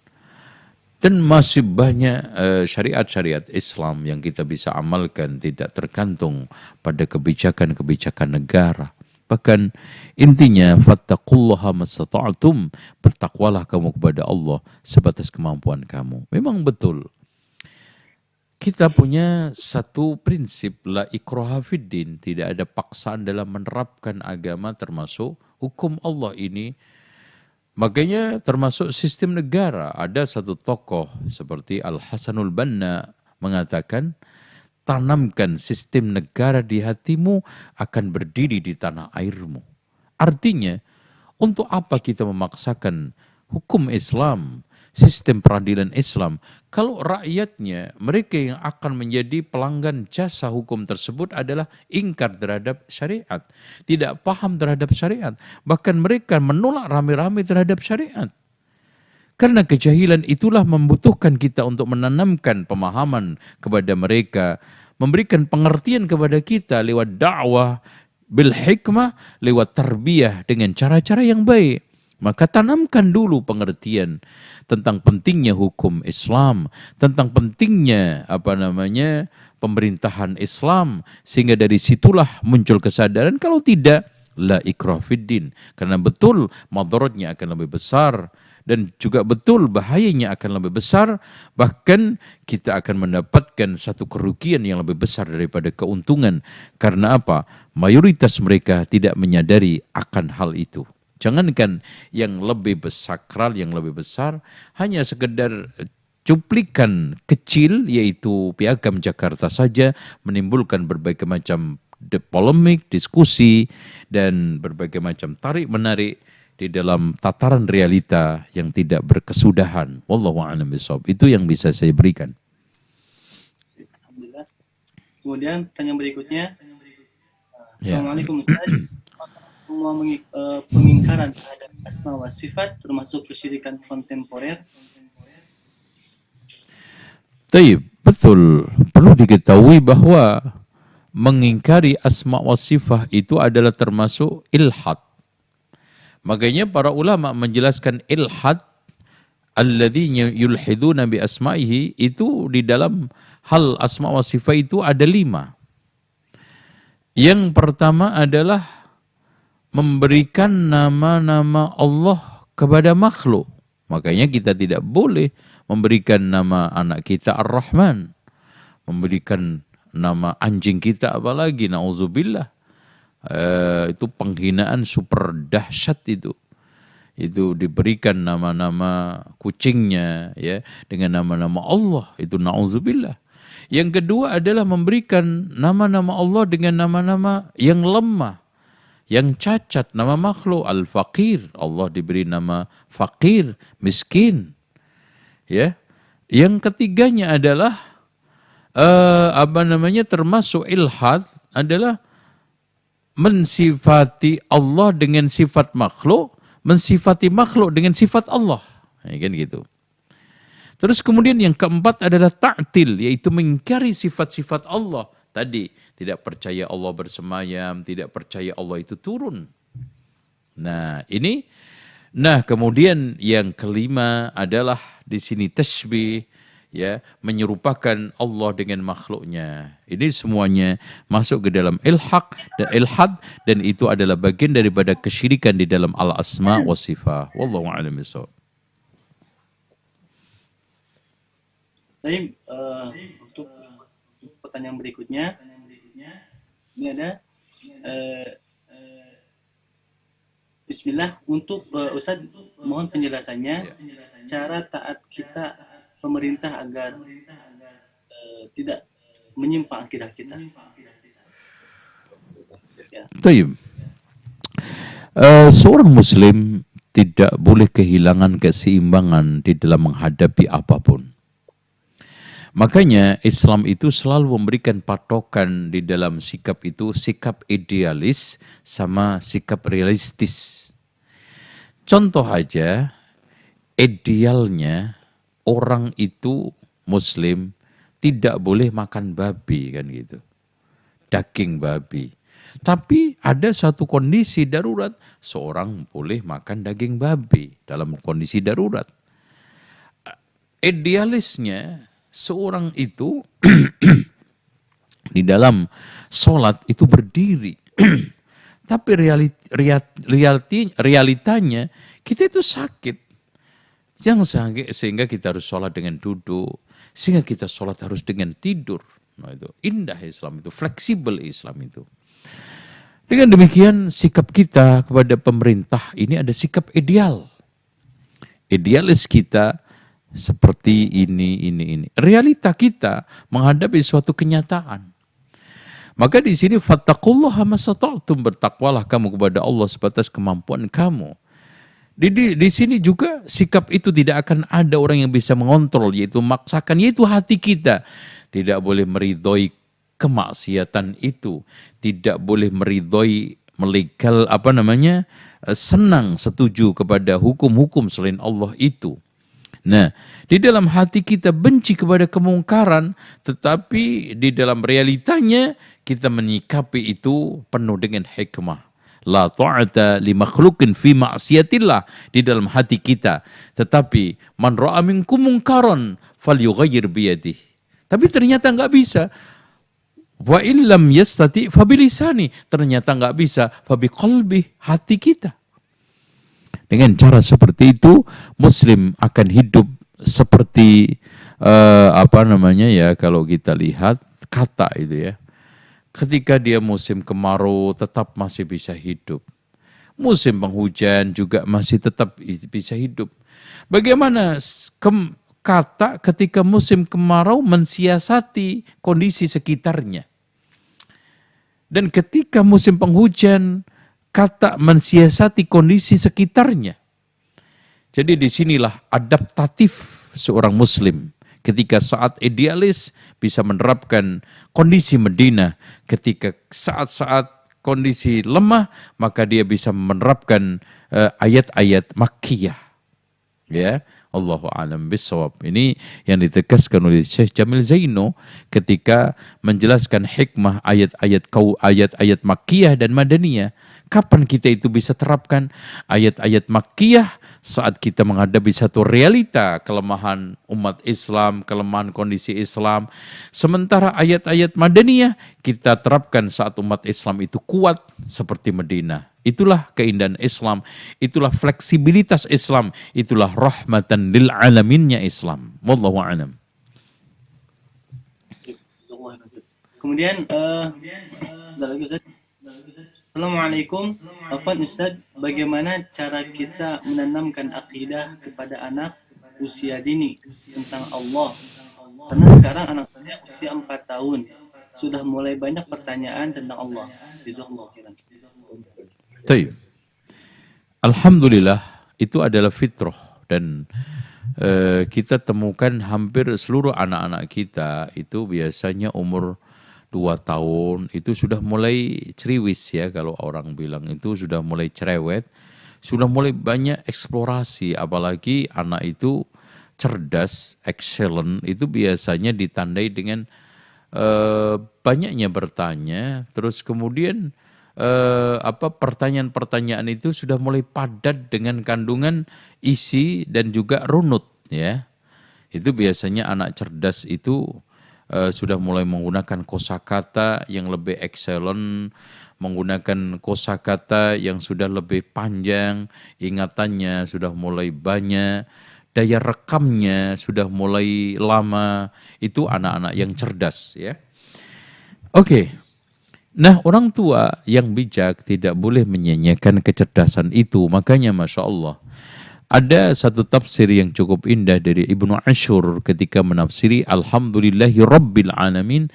Dan masih banyak syariat-syariat Islam yang kita bisa amalkan tidak tergantung pada kebijakan-kebijakan negara. Bahkan intinya fattaqullaha mastata'tum, bertakwalah kamu kepada Allah sebatas kemampuan kamu. Memang betul. Kita punya satu prinsip la ikraha fiddin, tidak ada paksaan dalam menerapkan agama termasuk hukum Allah ini. Makanya termasuk sistem negara, ada satu tokoh seperti Al-Hasanul Banna mengatakan, tanamkan sistem negara di hatimu akan berdiri di tanah airmu. Artinya, untuk apa kita memaksakan hukum Islam, sistem peradilan Islam, kalau rakyatnya, mereka yang akan menjadi pelanggan jasa hukum tersebut adalah ingkar terhadap syariat, tidak paham terhadap syariat, bahkan mereka menolak rame-rame terhadap syariat. Karena kejahilan itulah membutuhkan kita untuk menanamkan pemahaman kepada mereka, memberikan pengertian kepada kita lewat dakwah, bil hikmah, lewat tarbiyah dengan cara-cara yang baik. Maka tanamkan dulu pengertian tentang pentingnya hukum Islam, tentang pentingnya pemerintahan Islam, sehingga dari situlah muncul kesadaran. Kalau tidak, la ikrah fiddin, karena betul madaratnya akan lebih besar dan juga betul bahayanya akan lebih besar, bahkan kita akan mendapatkan satu kerugian yang lebih besar daripada keuntungan. Karena apa? Mayoritas mereka tidak menyadari akan hal itu. Jangankan yang lebih sakral, yang lebih besar, hanya sekedar cuplikan kecil, yaitu Piagam Jakarta saja, menimbulkan berbagai macam polemik, diskusi, dan berbagai macam tarik-menarik di dalam tataran realita yang tidak berkesudahan. Wallahu a'lam bishawab. Itu yang bisa saya berikan. Alhamdulillah. Kemudian pertanyaan berikutnya. Ya. Assalamualaikum Ustaz. Semua pengingkaran terhadap asma wa sifat termasuk kesyirikan kontemporer? Taib, betul. Perlu diketahui bahwa mengingkari asma wa sifat itu adalah termasuk ilhad. Makanya para ulama menjelaskan ilhad alladzi yulhiduna bi asma'ihi, itu di dalam hal asma wa sifat itu ada 5. Yang pertama adalah memberikan nama-nama Allah kepada makhluk. Makanya kita tidak boleh memberikan nama anak kita Ar-Rahman, memberikan nama anjing kita apalagi, na'udzubillah. Itu penghinaan super dahsyat itu. Itu diberikan nama-nama kucingnya ya dengan nama-nama Allah, itu na'udzubillah. Yang kedua adalah memberikan nama-nama Allah dengan nama-nama yang lemah, yang cacat, nama makhluk. Al-Faqir, Allah diberi nama Faqir, miskin. Ya. Yang ketiganya adalah termasuk ilhad adalah mensifati Allah dengan sifat makhluk, mensifati makhluk dengan sifat Allah. Ya, kan gitu. Terus kemudian yang keempat adalah ta'til, yaitu mengingkari sifat-sifat Allah. Tadi, tidak percaya Allah bersemayam, tidak percaya Allah itu turun. Nah, kemudian yang kelima adalah di sini tasbih, ya, menyerupakan Allah dengan makhluknya. Ini semuanya masuk ke dalam ilhad dan itu adalah bagian daripada kesyirikan di dalam al-asma wa sifat. Wallahu a'lam bishawab. Baik, untuk pertanyaan berikutnya, ini ada Bismillah, untuk Ustadz mohon penjelasannya cara taat kita pemerintah agar tidak menyimpang akidah kita. Ya. Taib. Seorang muslim tidak boleh kehilangan keseimbangan di dalam menghadapi apapun. Makanya Islam itu selalu memberikan patokan di dalam sikap itu, sikap idealis sama sikap realistis. Contoh aja, idealnya orang itu muslim tidak boleh makan babi, kan gitu. Daging babi. Tapi ada satu kondisi darurat, seorang boleh makan daging babi dalam kondisi darurat. Idealisnya seorang itu di dalam sholat itu berdiri. Tapi realitanya kita itu sakit. Jangan sehingga kita harus sholat dengan duduk. Sehingga kita sholat harus dengan tidur. Nah, itu indah Islam itu, fleksibel Islam itu. Dengan demikian sikap kita kepada pemerintah ini ada sikap ideal. Idealis kita seperti ini. Realita kita menghadapi suatu kenyataan. Maka di sini fattaqullaha masata'tum, bertakwalah kamu kepada Allah sebatas kemampuan kamu. Di sini juga sikap itu tidak akan ada orang yang bisa mengontrol, yaitu memaksakan, yaitu hati kita. Tidak boleh meridhoi kemaksiatan itu, tidak boleh meridhoi senang setuju kepada hukum-hukum selain Allah itu. Nah, di dalam hati kita benci kepada kemungkaran, tetapi di dalam realitanya kita menyikapi itu penuh dengan hikmah. La ta'ata li makhluqin fi ma'siyatillah, di dalam hati kita. Tetapi man ra'a minkum munkaran falyughayyir biyadihi. Tapi ternyata nggak bisa. Wa illam yastati fabilisani, ternyata nggak bisa, fabiqalbi, hati kita. Dengan cara seperti itu muslim akan hidup seperti kalau kita lihat kata itu ya. Ketika dia musim kemarau tetap masih bisa hidup. Musim penghujan juga masih tetap bisa hidup. Bagaimana kata ketika musim kemarau mensiasati kondisi sekitarnya. Dan ketika musim penghujan kata mensiasati kondisi sekitarnya. Jadi disinilah adaptatif seorang muslim. Ketika saat idealis bisa menerapkan kondisi Madinah. Ketika saat-saat kondisi lemah, maka dia bisa menerapkan ayat-ayat Makkiyah. Ya, Allahu a'lam bissawab. Ini yang ditegaskan oleh Syekh Jamil Zaino ketika menjelaskan hikmah ayat-ayat Makkiyah dan Madaniyah. Kapan kita itu bisa terapkan ayat-ayat Makkiyah? Saat kita menghadapi satu realita kelemahan umat Islam, kelemahan kondisi Islam. Sementara ayat-ayat Madaniyah kita terapkan saat umat Islam itu kuat seperti Madinah. Itulah keindahan Islam, itulah fleksibilitas Islam, itulah rahmatan lil alaminnya Islam. Wallahu a'lam. Kemudian Assalamualaikum, Afwan Ustaz, bagaimana cara kita menanamkan akidah kepada anak usia dini tentang Allah? Karena sekarang anak saya usia 4 tahun, sudah mulai banyak pertanyaan tentang Allah. Jazakallahu khairan. Baik. Alhamdulillah, itu adalah fitrah dan kita temukan hampir seluruh anak-anak kita itu biasanya umur 2 tahun itu sudah mulai ceriwis ya, kalau orang bilang itu sudah mulai cerewet, sudah mulai banyak eksplorasi, apalagi anak itu cerdas, excellent, itu biasanya ditandai dengan banyaknya bertanya, terus kemudian pertanyaan-pertanyaan itu sudah mulai padat dengan kandungan isi dan juga runut ya. Itu biasanya anak cerdas itu sudah mulai menggunakan kosakata yang lebih excellent, menggunakan kosakata yang sudah lebih panjang, ingatannya sudah mulai banyak, daya rekamnya sudah mulai lama. Itu anak-anak yang cerdas ya. Oke. Nah, orang tua yang bijak tidak boleh menyanyiakan kecerdasan itu. Makanya Masya Allah, ada satu tafsir yang cukup indah dari Ibnu Ashur ketika menafsiri Alhamdulillahi Rabbil Alamin.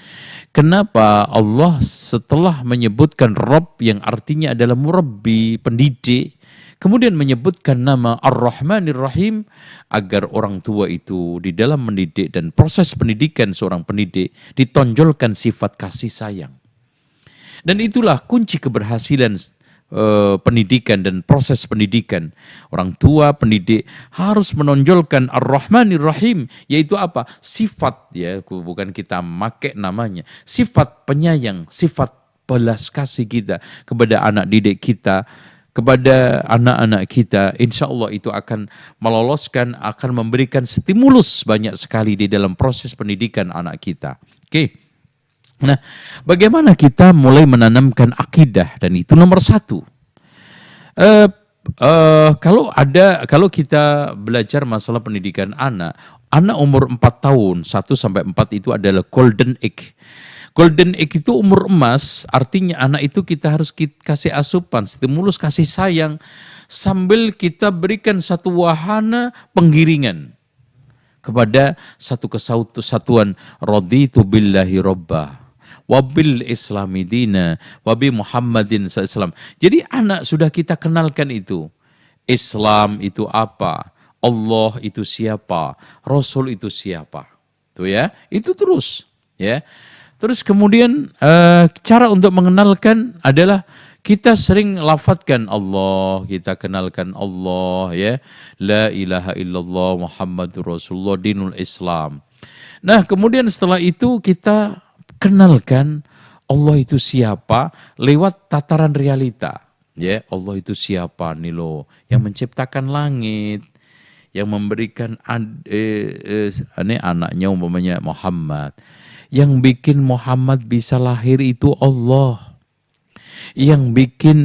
Kenapa Allah setelah menyebutkan Rabb yang artinya adalah murabbi, pendidik, kemudian menyebutkan nama Ar-Rahmanir Rahim, agar orang tua itu di dalam mendidik dan proses pendidikan seorang pendidik ditonjolkan sifat kasih sayang. Dan itulah kunci keberhasilan pendidikan dan proses pendidikan. Orang tua pendidik harus menonjolkan Ar-Rahmanir Rahim, yaitu apa? Sifat ya, bukan kita make namanya. Sifat penyayang, sifat belas kasih kita kepada anak didik kita, kepada anak-anak kita. Insya Allah itu akan meloloskan, akan memberikan stimulus banyak sekali di dalam proses pendidikan anak kita. Oke. Nah, bagaimana kita mulai menanamkan akidah, dan itu nomor 1. Kalau kita belajar masalah pendidikan anak umur 4 tahun, 1 sampai 4 itu adalah golden age. Golden age itu umur emas, artinya anak itu kita harus kasih asupan, stimulus kasih sayang, sambil kita berikan satu wahana penggiringan kepada satu kesatuan, raditu billahi rabbah, wabil islami dina, wabi Muhammadin SAW. Jadi anak sudah kita kenalkan itu. Islam itu apa? Allah itu siapa? Rasul itu siapa? Tuh ya, itu terus. Ya. Terus kemudian cara untuk mengenalkan adalah kita sering lafadzkan Allah, kita kenalkan Allah ya. La ilaha illallah Muhammadur Rasulullah dinul Islam. Nah kemudian setelah itu kita kenalkan Allah itu siapa lewat tataran realita. Ya, Allah itu siapa nih loh? Yang menciptakan langit, yang memberikan ini anaknya umpamanya Muhammad. Yang bikin Muhammad bisa lahir itu Allah. Yang bikin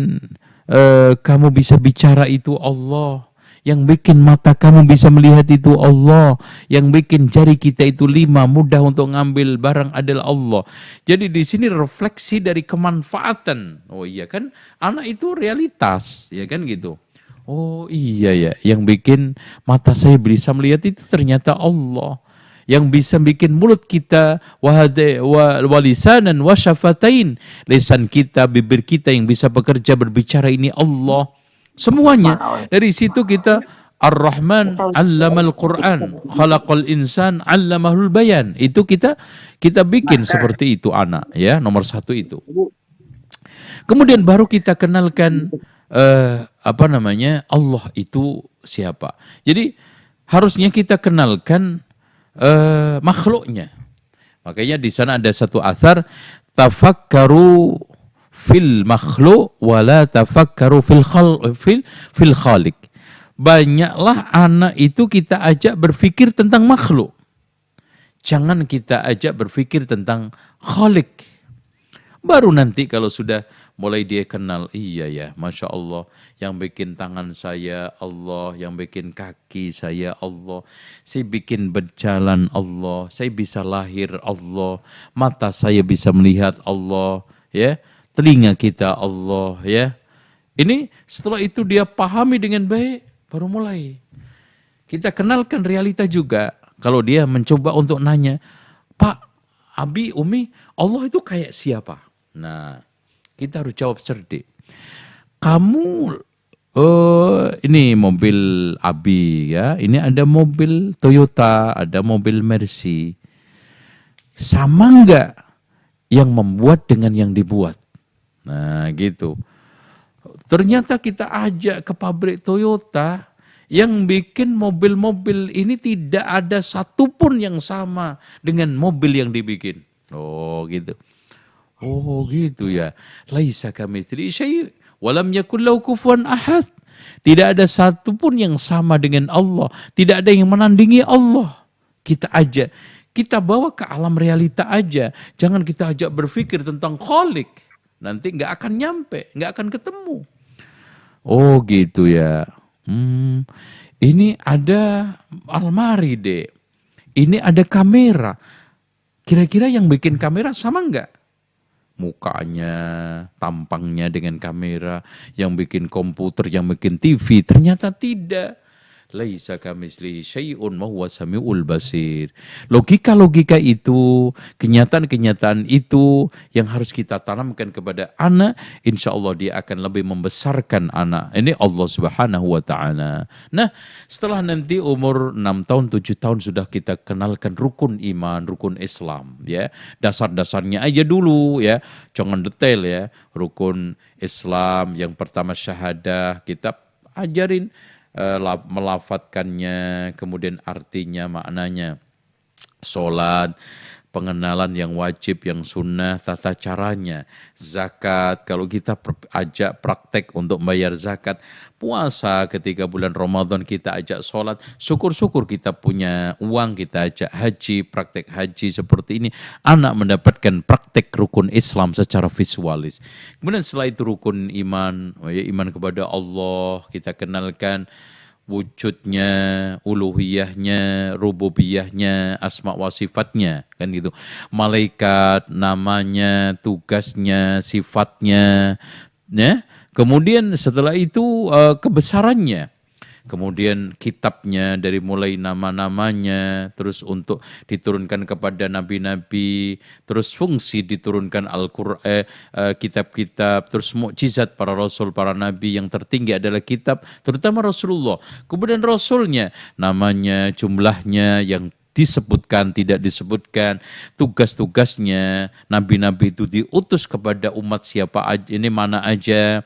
kamu bisa bicara itu Allah. Yang bikin mata kamu bisa melihat itu Allah. Yang bikin jari kita itu 5 mudah untuk ngambil barang adalah Allah. Jadi di sini refleksi dari kemanfaatan. Oh iya kan, anak itu realitas, ya kan gitu. Oh iya ya, yang bikin mata saya bisa melihat itu ternyata Allah. Yang bisa bikin mulut kita walisanan wasyafatain, lisan kita, bibir kita yang bisa bekerja berbicara ini Allah. Semuanya dari situ kita Ar-Rahman 'allamal Qur'an, khalaqal insan 'allamahul bayan. Itu kita bikin seperti itu anak ya, nomor 1 itu. Kemudian baru kita kenalkan Allah itu siapa. Jadi harusnya kita kenalkan makhluknya. Makanya di sana ada satu athar, tafakkaru fil makhluk wala tafakkaru fil khaliq. Banyaklah anak itu kita ajak berpikir tentang makhluk. Jangan kita ajak berpikir tentang khaliq. Baru nanti kalau sudah mulai dia kenal, iya ya, Masya Allah, yang bikin tangan saya Allah, yang bikin kaki saya Allah, saya bikin berjalan Allah, saya bisa lahir Allah, mata saya bisa melihat Allah, ya, telinga kita Allah, ya. Ini setelah itu dia pahami dengan baik, baru mulai. Kita kenalkan realita juga. Kalau dia mencoba untuk nanya, Pak, Abi, Umi, Allah itu kayak siapa? Nah, kita harus jawab cerdik. Kamu, ini mobil Abi ya, ini ada mobil Toyota, ada mobil Mercy. Sama enggak yang membuat dengan yang dibuat? Nah, gitu. Ternyata kita ajak ke pabrik Toyota, yang bikin mobil-mobil ini tidak ada satupun yang sama dengan mobil yang dibikin. Oh, gitu. Oh gitu ya. Laisa kamitslihi syai' wa lam yakul lahu kufuwan ahad. Tidak ada satupun yang sama dengan Allah. Tidak ada yang menandingi Allah. Kita ajak, kita bawa ke alam realita aja. Jangan kita ajak berpikir tentang Khalik. Nanti nggak akan nyampe, nggak akan ketemu. Oh gitu ya. Ini ada almari deh. Ini ada kamera. Kira-kira yang bikin kamera sama nggak? Mukanya, tampangnya dengan kamera, yang bikin komputer, yang bikin TV, ternyata tidak. Laisa kamitslihi syai'un wa huwas samiul basir. Logika-logika itu, kenyataan-kenyataan itu yang harus kita tanamkan kepada anak, insya Allah dia akan lebih membesarkan anak. Ini Allah Subhanahu wa taala. Nah, setelah nanti umur 6 tahun, 7 tahun sudah kita kenalkan rukun iman, rukun Islam ya. Dasar-dasarnya aja dulu ya. Jangan detail ya. Rukun Islam yang pertama syahadah, kita ajarin melafatkannya, kemudian artinya, maknanya, sholat, pengenalan yang wajib, yang sunnah, tata caranya, zakat, kalau kita ajak praktek untuk bayar zakat, puasa ketika bulan Ramadan kita ajak sholat, syukur-syukur kita punya uang, kita ajak haji, praktek haji seperti ini, anak mendapatkan praktek rukun Islam secara visualis. Kemudian setelah itu rukun iman, iman kepada Allah, kita kenalkan wujudnya, uluhiyahnya, rububiyahnya, asma wa sifatnya, kan gitu. Malaikat, namanya, tugasnya, sifatnya, ya. Kemudian setelah itu kebesarannya. Kemudian kitabnya dari mulai nama-namanya, terus untuk diturunkan kepada nabi-nabi, terus fungsi diturunkan Al-Qur'an, kitab-kitab, terus mukjizat para rasul, para nabi, yang tertinggi adalah kitab, terutama Rasulullah. Kemudian rasulnya, namanya, jumlahnya, yang disebutkan, tidak disebutkan, tugas-tugasnya, nabi-nabi itu diutus kepada umat siapa aja, ini mana aja.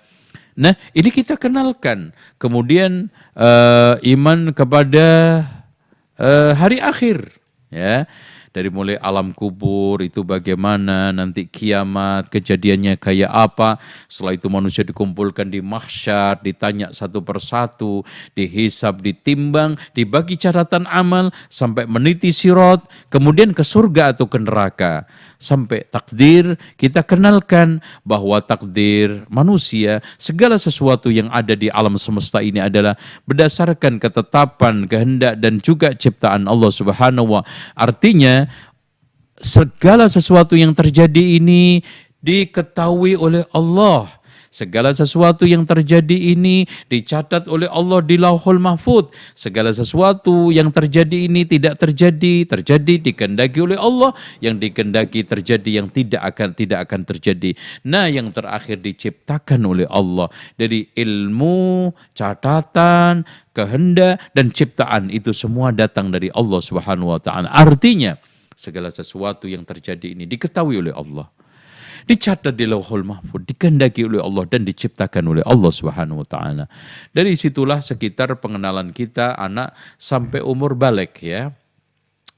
Nah, ini kita kenalkan. Kemudian iman kepada hari akhir, ya. dari mulai alam kubur itu bagaimana, nanti kiamat kejadiannya kayak apa, setelah itu manusia dikumpulkan di mahsyar, ditanya satu persatu, dihisab, ditimbang, dibagi catatan amal sampai meniti sirat, kemudian ke surga atau ke neraka. Sampai takdir, kita kenalkan bahwa takdir manusia, segala sesuatu yang ada di alam semesta ini adalah berdasarkan ketetapan, kehendak dan juga ciptaan Allah Subhanahu wa. Artinya segala sesuatu yang terjadi ini diketahui oleh Allah. Segala sesuatu yang terjadi ini dicatat oleh Allah di Lauhul Mahfuz. Segala sesuatu yang terjadi ini tidak terjadi, dikehendaki oleh Allah. Yang dikehendaki terjadi, yang tidak akan terjadi. Nah, yang terakhir diciptakan oleh Allah dari ilmu, catatan, kehendak dan ciptaan, itu semua datang dari Allah Subhanahu wa taala. Artinya segala sesuatu yang terjadi ini diketahui oleh Allah, dicatat di Lauhul Mahfuz, dikehendaki oleh Allah dan diciptakan oleh Allah Subhanahu wa taala. Dari situlah sekitar pengenalan kita anak sampai umur balik ya.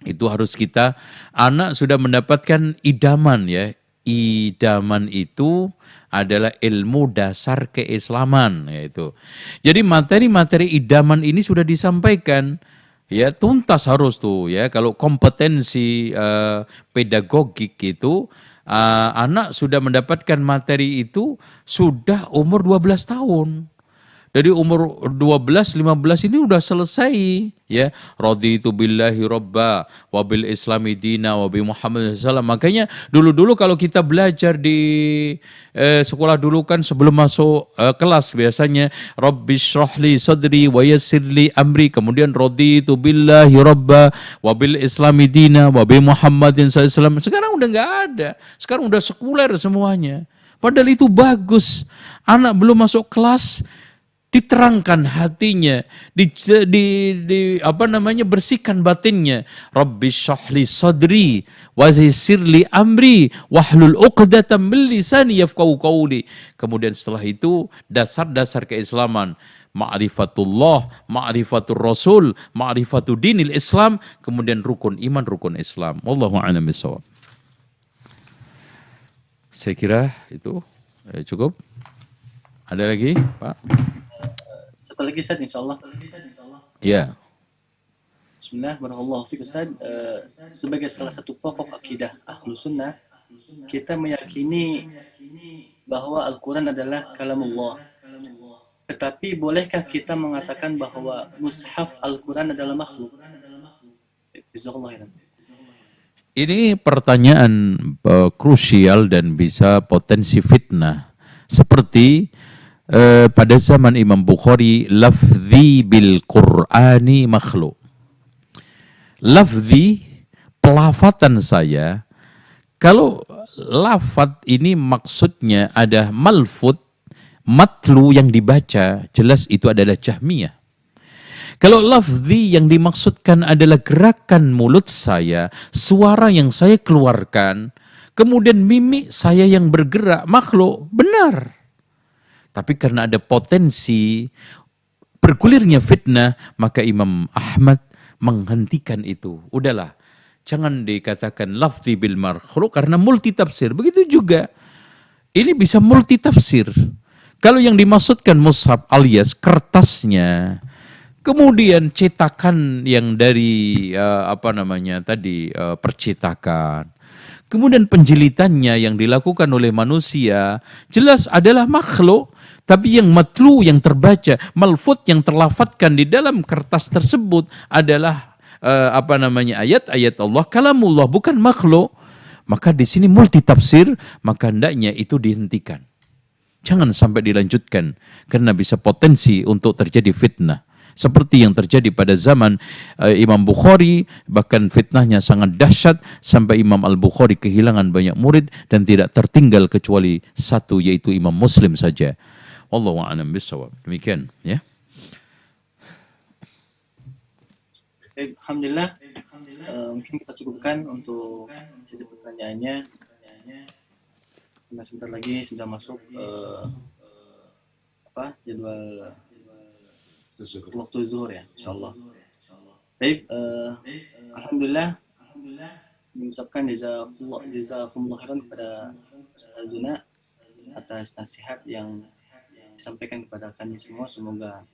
Itu harus kita, anak sudah mendapatkan idaman ya. Idaman itu adalah ilmu dasar keislaman yaitu. Jadi materi-materi idaman ini sudah disampaikan. Ya tuntas harus tuh ya, kalau kompetensi pedagogik itu anak sudah mendapatkan materi itu sudah umur 12 tahun. Dari umur 12, 15 ini udah selesai ya. Raditu billahi robba wa bil islami dina wa bi Muhammad sallallahu. Makanya dulu-dulu kalau kita belajar di sekolah dulu kan sebelum masuk kelas biasanya Rabbishrahli sadri wa yassirli amri, kemudian raditu billahi robba wa bil islami dina wa bi Muhammadin sallallahu. Sekarang udah nggak ada. Sekarang udah sekuler semuanya. Padahal itu bagus. Anak belum masuk kelas diterangkan hatinya, bersihkan batinnya. Rabbi syahli sadri wa yassirli amri wahlul 'uqdatam min lisani yafqahu qawli. Kemudian setelah itu dasar-dasar keislaman, ma'rifatullah, ma'rifatur rasul, ma'rifatu dinil Islam, kemudian rukun iman, rukun Islam. Wallahu a'lam bishawab. Saya kira itu cukup. Ada lagi, Pak? Satu lagi Ustaz, insyaallah. Ya. Bismillah, barakallahu fiik Ustaz. Sebagai salah satu pokok akidah Ahlus Sunnah, kita meyakini bahwa Al-Quran adalah kalamullah. Tetapi bolehkah kita mengatakan bahwa mushaf Al-Quran adalah makhluk? Jazakallahu khairan. Ini pertanyaan krusial dan bisa potensi fitnah. Seperti pada zaman Imam Bukhari, lafzi bil Qur'ani makhluk. Lafzi, pelafatan saya, kalau lafaz ini maksudnya ada malfud, matlu yang dibaca, jelas itu adalah Jahmiyah. Kalau lafzi yang dimaksudkan adalah gerakan mulut saya, suara yang saya keluarkan, kemudian mimik saya yang bergerak, makhluk, benar. Tapi karena ada potensi bergulirnya fitnah, maka Imam Ahmad menghentikan itu. Udahlah, jangan dikatakan lafzi bil makhluk karena multi tafsir. Begitu juga, ini bisa multi tafsir. Kalau yang dimaksudkan mushaf alias kertasnya, kemudian cetakan yang dari percetakan, kemudian penjilitannya yang dilakukan oleh manusia, jelas adalah makhluk. Tapi yang matlu, yang terbaca, malfud yang terlafatkan di dalam kertas tersebut adalah ayat-ayat Allah, kalamullah, bukan makhluk. Maka di sini multi tafsir, maka hendaknya itu dihentikan. Jangan sampai dilanjutkan karena bisa potensi untuk terjadi fitnah. Seperti yang terjadi pada zaman Imam Bukhari, bahkan fitnahnya sangat dahsyat sampai Imam Al-Bukhari kehilangan banyak murid dan tidak tertinggal kecuali satu, yaitu Imam Muslim saja. Wallahu a'lam bishawab. Demikian ya. Alhamdulillah. Mungkin kita cukupkan untuk sesi pertanyaannya. Karena sebentar lagi sudah masuk jadwal waktu zuhur ya, insyaallah. Baik, alhamdulillah mengucapkan jazakumullah khairan kepada Ustaz Juna atas nasihat yang disampaikan kepada kami semua. Semoga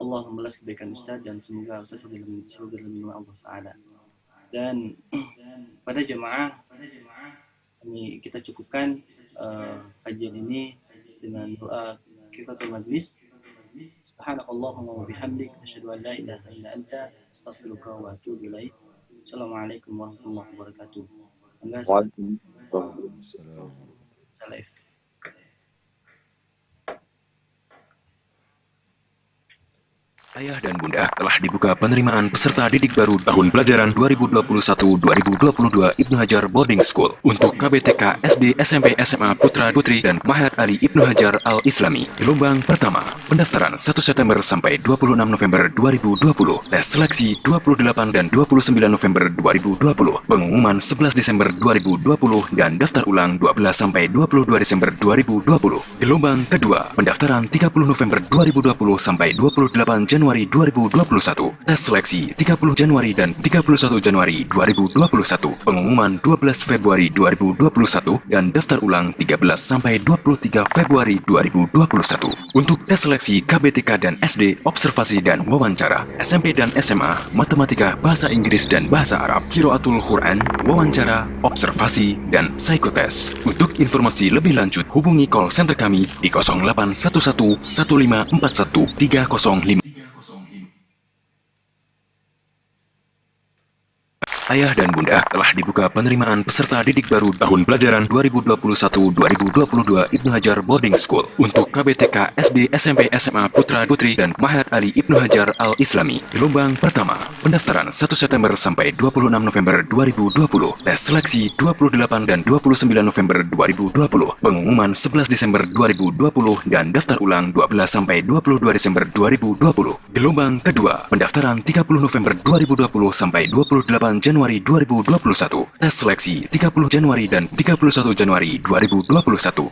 Allah membalas kebaikan Ustaz dan semoga Ustaz selalu dalam lindungan Allah Ta'ala. Dan pada jemaah ini kita cukupkan kajian ini dengan doa kifatul majlis. Subhanakallahumma wa bihamdik asyhadu an la ilaha illa anta astaghfiruka wa atubu ilaik. Assalamualaikum warahmatullahi wabarakatuh. Waalaikumsalam. Salam. Ayah dan Bunda, telah dibuka penerimaan peserta didik baru tahun pelajaran 2021-2022 Ibnu Hajar Boarding School untuk KBTK SD, SMP, SMA, Putra, Putri, dan Mahat Ali Ibnu Hajar Al-Islami. Gelombang pertama, pendaftaran 1 September sampai 26 November 2020, tes seleksi 28 dan 29 November 2020, pengumuman 11 Desember 2020, dan daftar ulang 12 sampai 22 Desember 2020. Gelombang kedua, pendaftaran 30 November 2020 sampai 28 Januari 2021, tes seleksi 30 Januari dan 31 Januari 2021, pengumuman 12 Februari 2021, dan daftar ulang 13 sampai 23 Februari 2021. Untuk tes seleksi KBTK dan SD, observasi dan wawancara, SMP dan SMA, matematika, bahasa Inggris dan bahasa Arab, qiraatul Quran, wawancara, observasi, dan psikotes. Untuk informasi lebih lanjut, hubungi call center kami di 0811 1541 305. Ayah dan Bunda, telah dibuka penerimaan peserta didik baru tahun pelajaran 2021-2022 Ibnu Hajar Boarding School untuk KBTK SD, SMP, SMA, Putra, Putri, dan Mahat Ali Ibnu Hajar Al-Islami. Gelombang pertama, pendaftaran 1 September sampai 26 November 2020, tes seleksi 28 dan 29 November 2020, pengumuman 11 Desember 2020, dan daftar ulang 12 sampai 22 Desember 2020. Gelombang kedua, pendaftaran 30 November 2020 sampai 28 Januari 2021, tes seleksi 30 Januari dan 31 Januari 2021,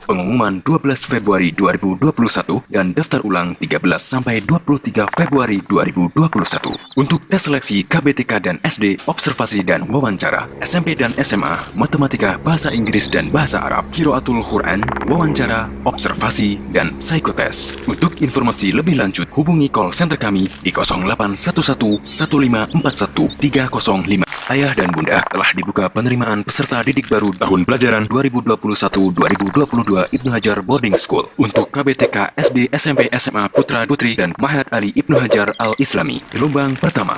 pengumuman 12 Februari 2021, dan daftar ulang 13 sampai 23 Februari 2021. Untuk tes seleksi KBTK dan SD, observasi dan wawancara, SMP dan SMA, matematika, bahasa Inggris dan bahasa Arab, qiraatul Quran, wawancara, observasi, dan psikotes. Untuk informasi lebih lanjut, hubungi call center kami di 0811 1541 305. Ayah dan Bunda, telah dibuka penerimaan peserta didik baru tahun pelajaran 2021-2022 Ibnu Hajar Boarding School untuk KBTK SD, SMP, SMA, Putra, Putri, dan Mahat Ali Ibnu Hajar Al-Islami. Gelombang pertama,